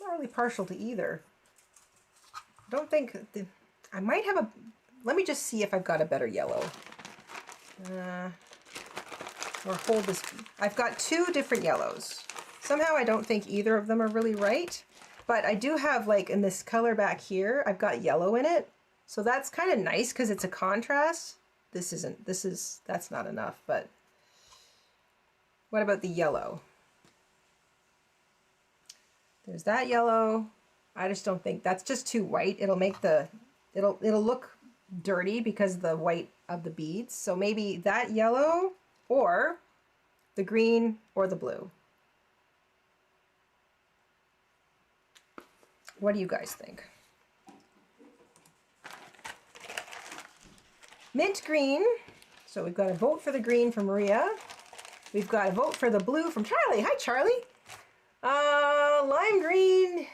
Not really partial to either. I don't think I might have a, let me just see if I've got a better yellow. Or hold this, I've got two different yellows. Somehow I don't think either of them are really right, but I do have, like, in this color back here, I've got yellow in it. So that's kind of nice because it's a contrast. That's not enough, but what about the yellow? There's that yellow. I just don't think that's just too white. It'll make it'll look dirty because of the white of the beads. So maybe that yellow or the green or the blue. What do you guys think? Mint green. So we've got a vote for the green from Maria. We've got a vote for the blue from Charlie. Hi, Charlie. Lime green.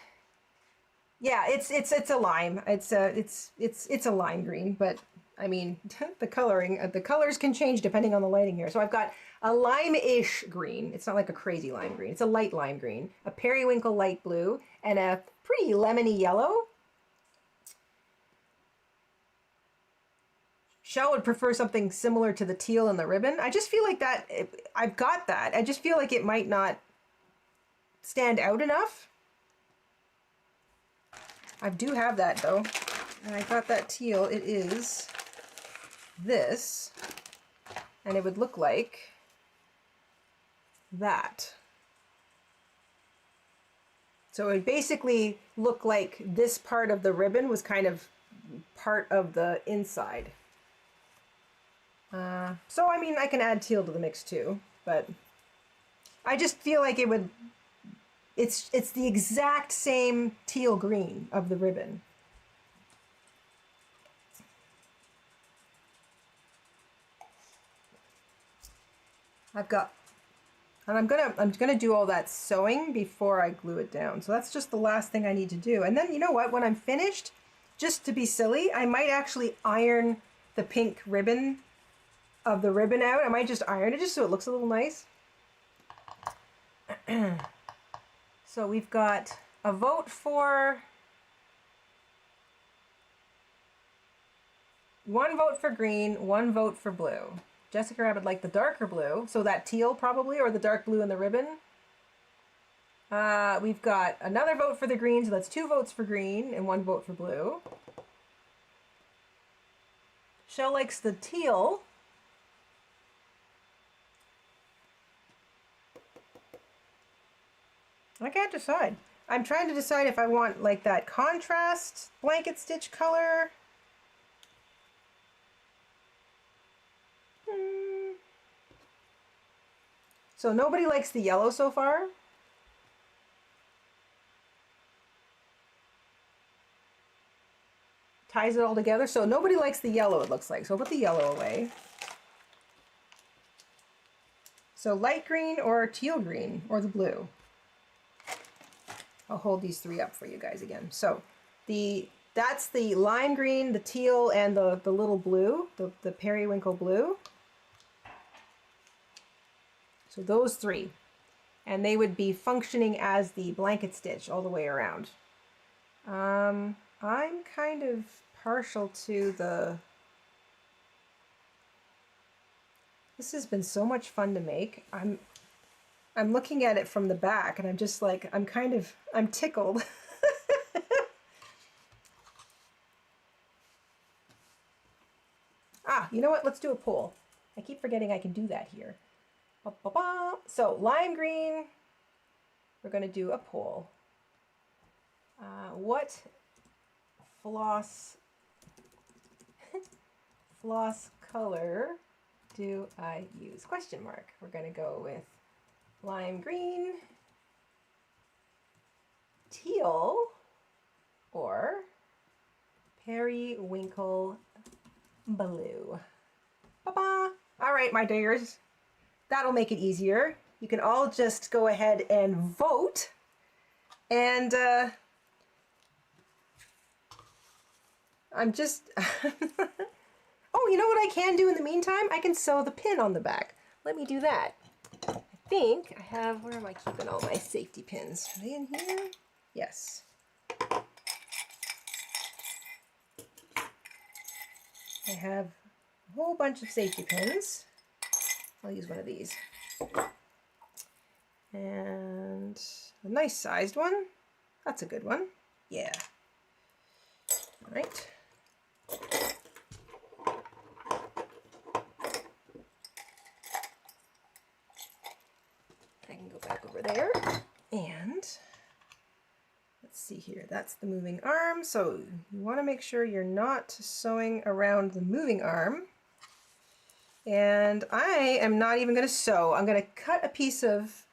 Yeah, it's a lime. It's a lime green, but I mean, the colors can change depending on the lighting here. So I've got a lime-ish green. It's not like a crazy lime green. It's a light lime green, a periwinkle light blue, and a pretty lemony yellow. Shell would prefer something similar to the teal and the ribbon. I just feel like that, I've got that. I just feel like it might not stand out enough. I do have that though. And I got that teal. It is this. And it would look like that. So it would basically look like this part of the ribbon was kind of part of the inside. So I mean, I can add teal to the mix too, but I just feel like it would, it's the exact same teal green of the ribbon. I've got, and I'm gonna do all that sewing before I glue it down. So that's just the last thing I need to do. And then you know what, when I'm finished, just to be silly, I might actually iron the pink ribbon of the ribbon out. I might just iron it just so it looks a little nice. So we've got a vote for, one vote for green, one vote for blue. Jessica Rabbit liked the darker blue, so that teal probably, or the dark blue in the ribbon. We've got another vote for the green, so that's 2 votes for green and 1 vote for blue. Shell likes the teal. I can't decide. I'm trying to decide if I want like that contrast blanket stitch color. So nobody likes the yellow so far. Ties it all together. So nobody likes the yellow, it looks like. So I'll put the yellow away. So light green or teal green or the blue. I'll hold these 3 up for you guys again. So that's the lime green, the teal, and the little blue, the periwinkle blue. So those 3. And they would be functioning as the blanket stitch all the way around. I'm kind of partial to the... This has been so much fun to make. I'm looking at it from the back and I'm just like, I'm tickled. You know what? Let's do a poll. I keep forgetting I can do that here. Ba, ba, ba. So lime green, we're going to do a poll. What floss color do I use? Question mark. We're going to go with lime green, teal, or periwinkle blue. Ba-ba. All right, my dears, that'll make it easier. You can all just go ahead and vote. And I'm just... Oh, Oh, you know what I can do in the meantime? I can sew the pin on the back. Let me do that. I think I have, where am I keeping all my safety pins? Are they in here? Yes. I have a whole bunch of safety pins. I'll use one of these. And a nice sized one. That's a good one. Yeah. All right. I can go back over there. And let's see here. That's the moving arm. So you want to make sure you're not sewing around the moving arm. And I am not even going to sew. I'm going to cut a piece of,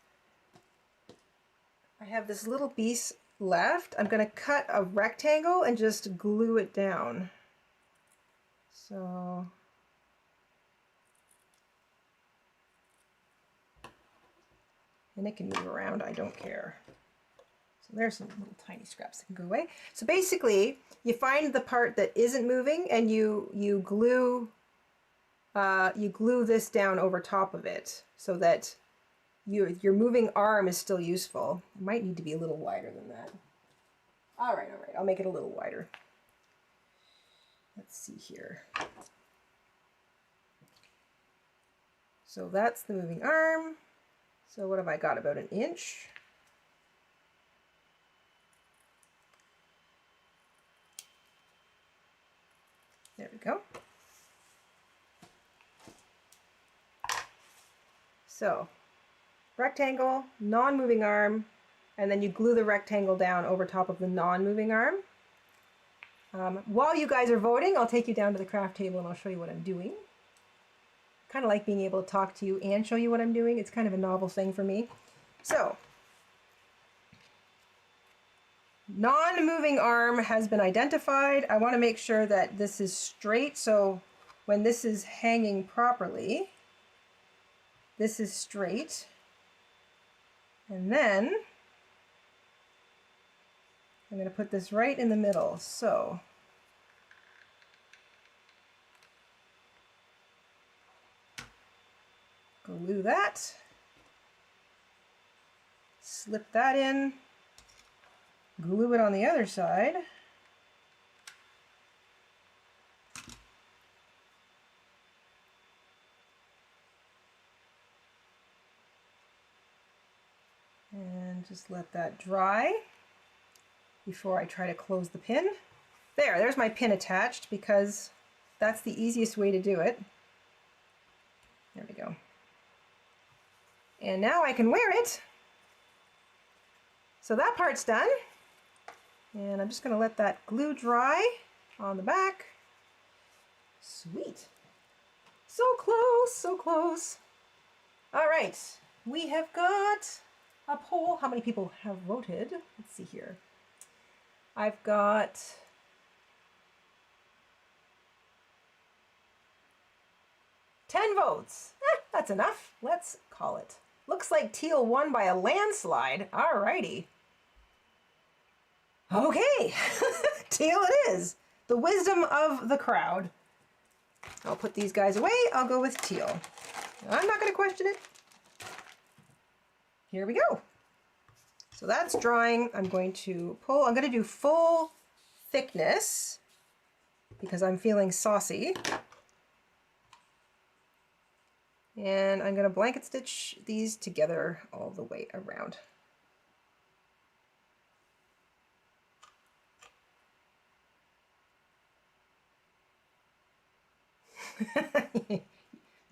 I have this little piece left. I'm going to cut a rectangle and just glue it down. So, and it can move around, I don't care. So there's some little tiny scraps that can go away. So basically, you find the part that isn't moving and you glue this down over top of it so that your moving arm is still useful. It might need to be a little wider than that. All right, I'll make it a little wider. Let's see here. So that's the moving arm. So what have I got, about an inch? There we go. So rectangle, non-moving arm, and then you glue the rectangle down over top of the non-moving arm. While you guys are voting, I'll take you down to the craft table and I'll show you what I'm doing. Kind of like being able to talk to you and show you what I'm doing. It's kind of a novel thing for me. So, non-moving arm has been identified. I want to make sure that this is straight, so when this is hanging properly, this is straight. And then I'm going to put this right in the middle. So glue that, slip that in, glue it on the other side. And just let that dry before I try to close the pin. There's my pin attached because that's the easiest way to do it. There we go. And now I can wear it. So that part's done. And I'm just going to let that glue dry on the back. Sweet. So close, so close. All right, we have got a poll. How many people have voted? Let's see here. I've got 10 votes. That's enough. Let's call it. Looks like teal won by a landslide. Alrighty. Okay, teal it is. The wisdom of the crowd. I'll put these guys away. I'll go with teal. I'm not going to question it. Here we go. So that's drying. I'm going to pull. I'm going to do full thickness because I'm feeling saucy. And I'm going to blanket stitch these together all the way around.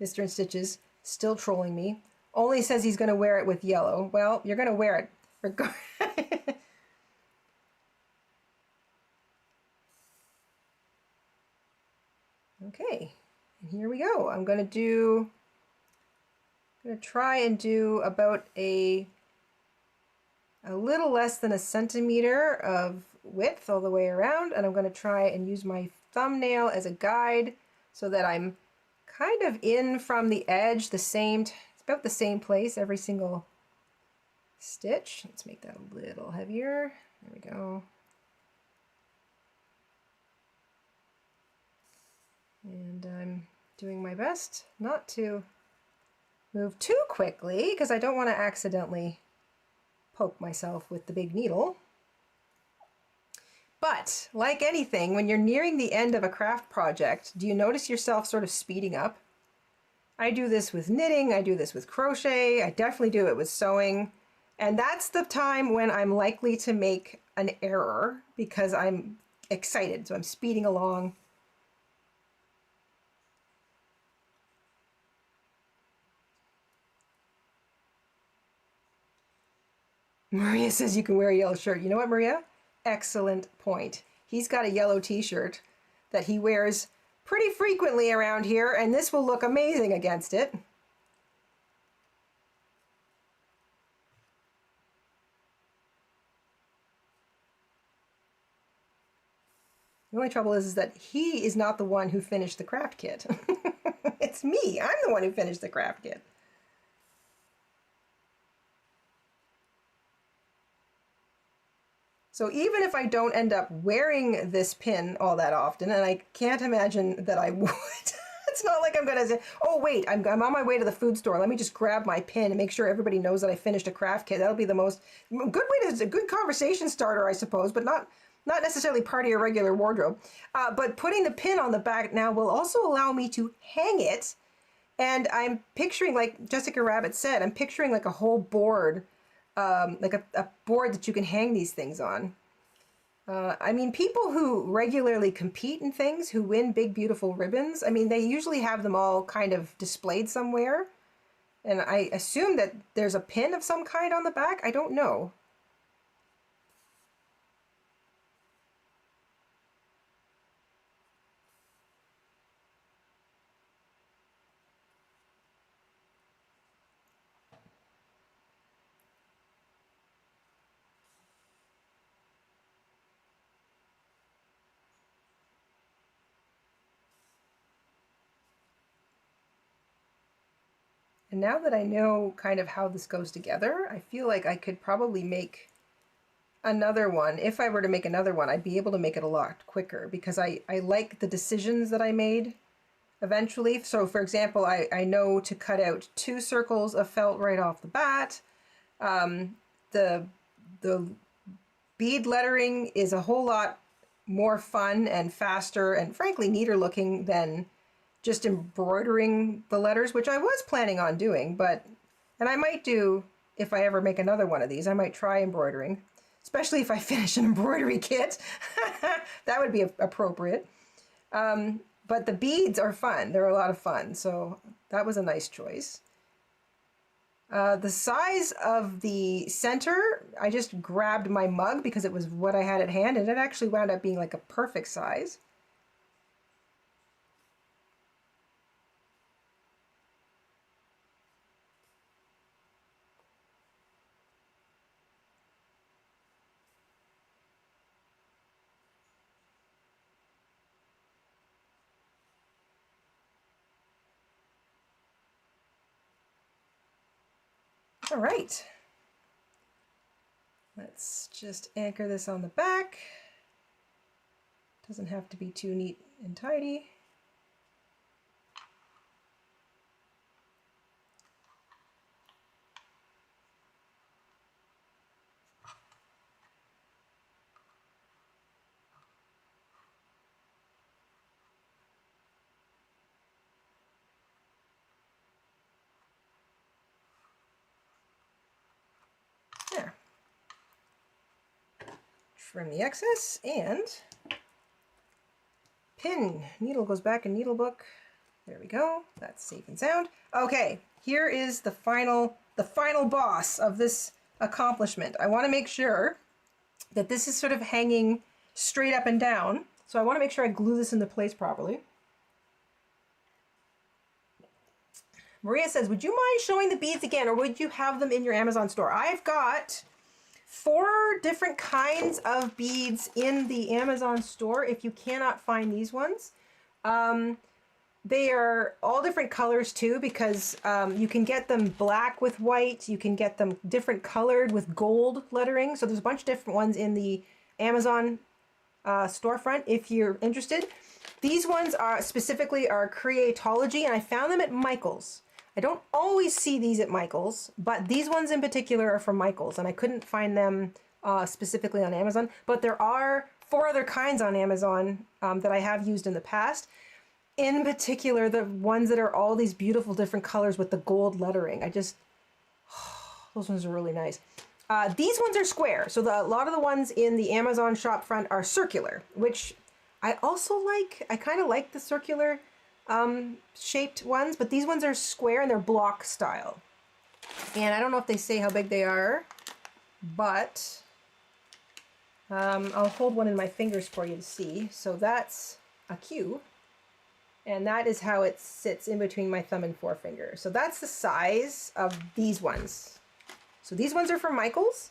Mr. InStitches still trolling me. Only says he's going to wear it with yellow. Well, you're going to wear it regardless. Okay, and here we go. I'm going to try and do about a little less than a centimeter of width all the way around, and I'm going to try and use my thumbnail as a guide so that I'm kind of in from the edge, it's about the same place every single stitch. Let's make that a little heavier. There we go. And I'm doing my best not to move too quickly because I don't want to accidentally poke myself with the big needle. But like anything, when you're nearing the end of a craft project, do you notice yourself sort of speeding up? I do this with knitting, I do this with crochet, I definitely do it with sewing. And that's the time when I'm likely to make an error because I'm excited, so I'm speeding along. Maria says you can wear a yellow shirt. You know what, Maria? Excellent point. He's got a yellow t-shirt that he wears pretty frequently around here, and this will look amazing against it. The only trouble is that he is not the one who finished the craft kit. It's me. I'm the one who finished the craft kit. So even if I don't end up wearing this pin all that often, and I can't imagine that I would, it's not like I'm gonna say, oh wait, I'm on my way to the food store. Let me just grab my pin and make sure everybody knows that I finished a craft kit. That'll be the most good way to, a good conversation starter, I suppose, but not necessarily part of your regular wardrobe. But putting the pin on the back now will also allow me to hang it. And I'm picturing, like Jessica Rabbit said, I'm picturing like a whole board, like a board that you can hang these things on. I mean, people who regularly compete in things, who win big, beautiful ribbons, I mean, they usually have them all kind of displayed somewhere. And I assume that there's a pin of some kind on the back. I don't know. And now that I know kind of how this goes together, I feel like I could probably make another one. If I were to make another one, I'd be able to make it a lot quicker because I like the decisions that I made eventually. So for example, I know to cut out 2 circles of felt right off the bat. The bead lettering is a whole lot more fun and faster and frankly neater looking than just embroidering the letters, which I was planning on doing, and I might do, if I ever make another one of these, I might try embroidering, especially if I finish an embroidery kit. That would be appropriate. But the beads are fun. They're a lot of fun. So that was a nice choice. The size of the center, I just grabbed my mug because it was what I had at hand, and it actually wound up being like a perfect size. All right, let's just anchor this on the back. Doesn't have to be too neat and tidy. There. Trim the excess and pin. Needle goes back in needle book. There we go. That's safe and sound. Okay, here is the final boss of this accomplishment. I want to make sure that this is sort of hanging straight up and down. So I want to make sure I glue this into place properly. Maria says, would you mind showing the beads again, or would you have them in your Amazon store? I've got 4 different kinds of beads in the Amazon store if you cannot find these ones. They are all different colors too, because you can get them black with white, you can get them different colored with gold lettering. So there's a bunch of different ones in the Amazon storefront if you're interested. These ones are specifically are Creatology, and I found them at Michael's. I don't always see these at Michael's, but these ones in particular are from Michael's, and I couldn't find them specifically on Amazon. But there are 4 other kinds on Amazon that I have used in the past. In particular, the ones that are all these beautiful different colors with the gold lettering. Those ones are really nice. These ones are square. So a lot of the ones in the Amazon shop front are circular, which I also like. I kind of like the circular shaped ones, but these ones are square and they're block style. And I don't know if they say how big they are, but I'll hold one in my fingers for you to see. So that's a cube, and that is how it sits in between my thumb and forefinger. So that's the size of these ones. So these ones are from Michael's.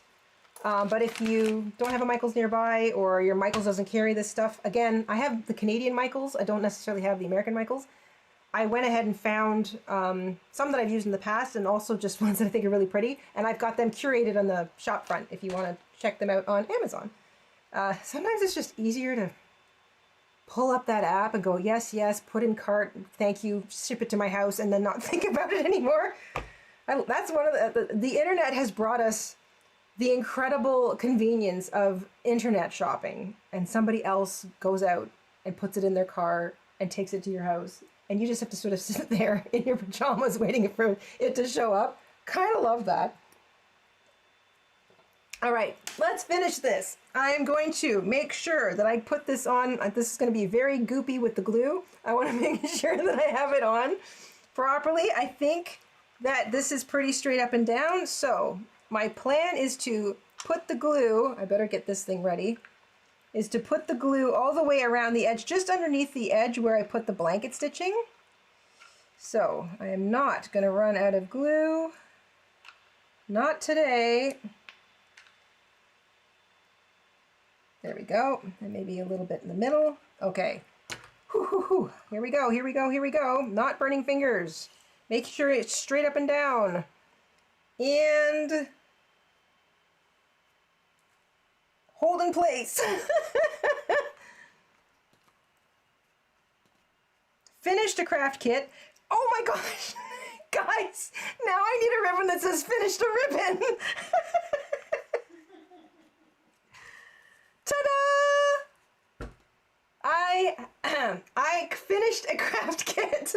But if you don't have a Michael's nearby, or your Michael's doesn't carry this stuff, again, I have the Canadian Michael's. I don't necessarily have the American Michael's. I went ahead and found some that I've used in the past, and also just ones that I think are really pretty. And I've got them curated on the shop front if you want to check them out on Amazon. Sometimes it's just easier to pull up that app and go, yes, yes, put in cart, thank you, ship it to my house, and then not think about it anymore. That's one of the internet has brought us the incredible convenience of internet shopping, and somebody else goes out and puts it in their car and takes it to your house, and you just have to sort of sit there in your pajamas waiting for it to show up. Kind of love that. All right, let's finish this. I am going to make sure that I put this on. This is going to be very goopy with the glue. I want to make sure that I have it on properly. I think that this is pretty straight up and down, so my plan is to put the glue, I better get this thing ready, is to put the glue all the way around the edge, just underneath the edge where I put the blanket stitching. So I am not going to run out of glue. Not today. There we go. And maybe a little bit in the middle. Okay. Whew, whew, whew. Here we go, here we go, here we go. Not burning fingers. Make sure it's straight up and down. And hold in place. Finished a craft kit. Oh my gosh, guys, now I need a ribbon that says finished a ribbon. Ta-da! I finished a craft kit.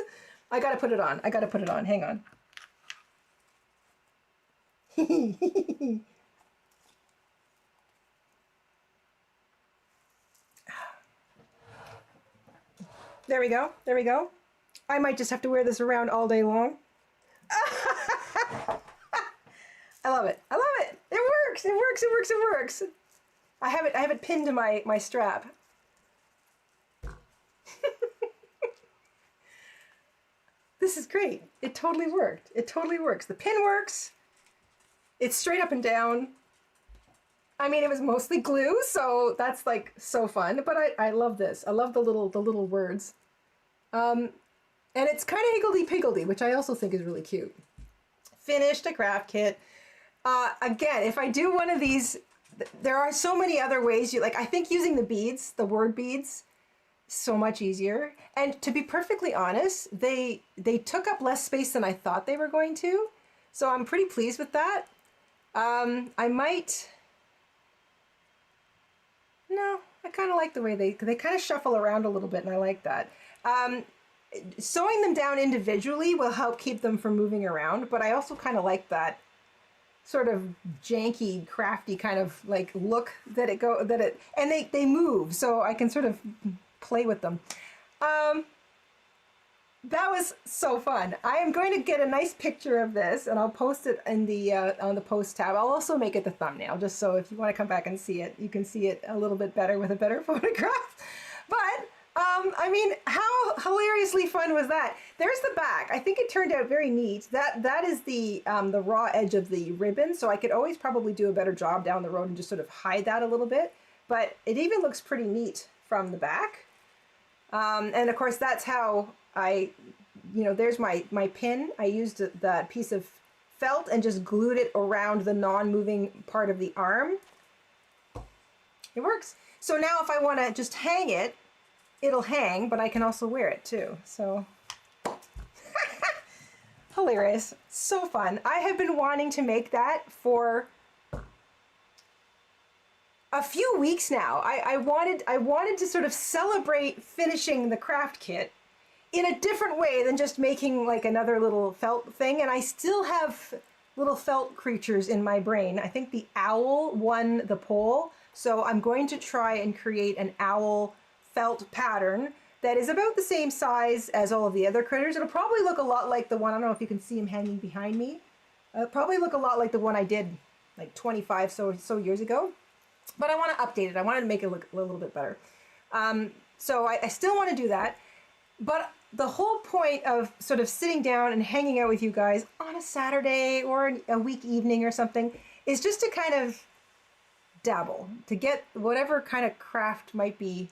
I gotta put it on. I gotta put it on. Hang on. There we go. There we go. I might just have to wear this around all day long. I love it. I love it. It works. It works. It works. It works. I have it pinned to my strap. This is great. It totally worked. It totally works. The pin works. It's straight up and down. I mean, it was mostly glue, so that's like so fun. But I love this. I love the little words. And it's kind of higgledy-piggledy, which I also think is really cute. Finished a craft kit. Again, if I do one of these, there are so many other ways. I think using the beads, the word beads, so much easier. And to be perfectly honest, they took up less space than I thought they were going to. So I'm pretty pleased with that. I might... No, I kind of like the way they kind of shuffle around a little bit, and I like that. Sewing them down individually will help keep them from moving around, but I also kind of like that sort of janky, crafty kind of like look that and they move, so I can sort of play with them. That was so fun. I am going to get a nice picture of this, and I'll post it in the on the post tab. I'll also make it the thumbnail, just so if you want to come back and see it, you can see it a little bit better with a better photograph. But I mean, how hilariously fun was that? There's the back. I think it turned out very neat. That is the raw edge of the ribbon, so I could always probably do a better job down the road and just sort of hide that a little bit. But it even looks pretty neat from the back. And of course, that's how there's my pin. I used that piece of felt and just glued it around the non-moving part of the arm. It works. So now if I want to just hang it, it'll hang, but I can also wear it too. So hilarious. So fun. I have been wanting to make that for a few weeks now. I wanted to sort of celebrate finishing the craft kit in a different way than just making like another little felt thing. And I still have little felt creatures in my brain. I think the owl won the poll. So I'm going to try and create an owl felt pattern that is about the same size as all of the other critters. It'll probably look a lot like the one, I don't know if you can see him hanging behind me. It'll probably look a lot like the one I did like 25 so years ago. But I want to update it. I wanted to make it look a little bit better. So I still want to do that. But the whole point of sort of sitting down and hanging out with you guys on a Saturday or a week evening or something is just to kind of dabble, to get whatever kind of craft might be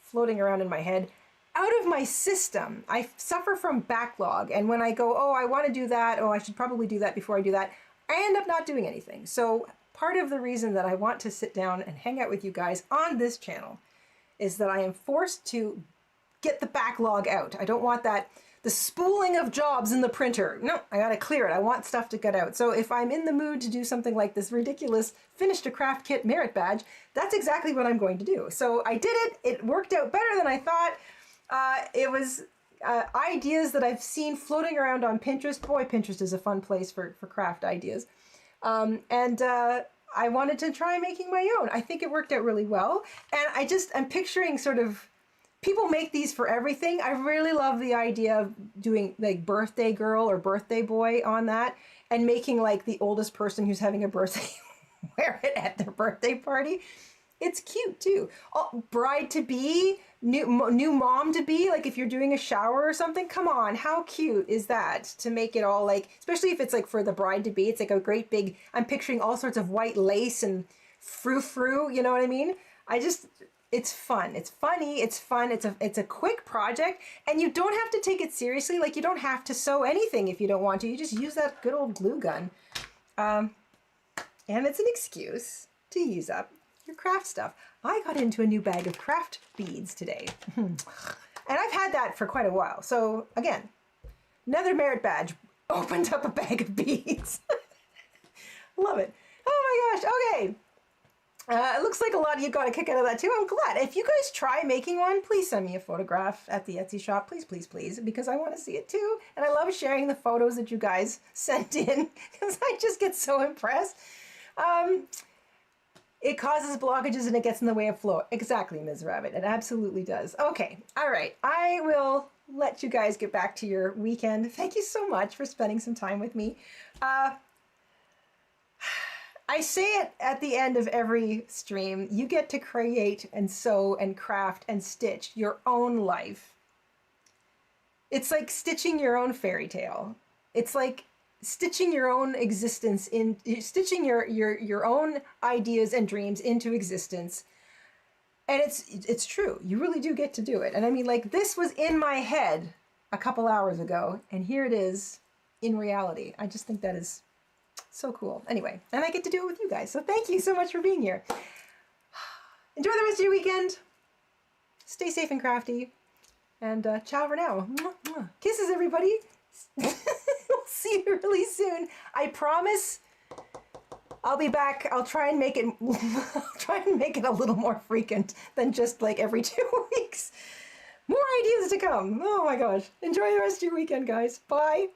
floating around in my head out of my system. I suffer from backlog, and when I go, oh, I want to do that, oh, I should probably do that before I do that, I end up not doing anything. So part of the reason that I want to sit down and hang out with you guys on this channel is that I am forced to get the backlog out. I don't want the spooling of jobs in the printer. No, I gotta clear it. I want stuff to get out. So if I'm in the mood to do something like this ridiculous finished a craft kit merit badge, that's exactly what I'm going to do. So I did it. It worked out better than I thought. It was ideas that I've seen floating around on Pinterest. Boy, Pinterest is a fun place for craft ideas. I wanted to try making my own. I think it worked out really well. And I'm picturing sort of, people make these for everything. I really love the idea of doing like birthday girl or birthday boy on that and making like the oldest person who's having a birthday wear it at their birthday party. It's cute too. Oh, bride to be, new mom to be, like if you're doing a shower or something, come on, how cute is that to make it all like, especially if it's like for the bride to be, it's like a great big, I'm picturing all sorts of white lace and frou-frou, you know what I mean? It's fun. It's funny. It's fun. It's a quick project, and you don't have to take it seriously. Like you don't have to sew anything if you don't want to. You just use that good old glue gun, and it's an excuse to use up your craft stuff. I got into a new bag of craft beads today, and I've had that for quite a while. So again, another merit badge. Opened up a bag of beads. Love it. Oh my gosh. Okay. It looks like a lot of you got a kick out of that too. I'm glad. If you guys try making one, please send me a photograph at the Etsy shop. Please, please, please, because I want to see it too. And I love sharing the photos that you guys sent in because I just get so impressed. It causes blockages and it gets in the way of flow. Exactly, Ms. Rabbit. It absolutely does. Okay. All right. I will let you guys get back to your weekend. Thank you so much for spending some time with me. I say it at the end of every stream, you get to create and sew and craft and stitch your own life. It's like stitching your own fairy tale. It's like stitching your own existence in, stitching your own ideas and dreams into existence. And it's true. You really do get to do it. And I mean, like, this was in my head a couple hours ago, and here it is in reality. I just think that is so cool. Anyway, and I get to do it with you guys. So thank you so much for being here. Enjoy the rest of your weekend. Stay safe and crafty. And ciao for now. Mwah, mwah. Kisses, everybody. We'll see you really soon. I promise I'll be back. I'll try and make it a little more frequent than just like every 2 weeks. More ideas to come. Oh my gosh. Enjoy the rest of your weekend, guys. Bye.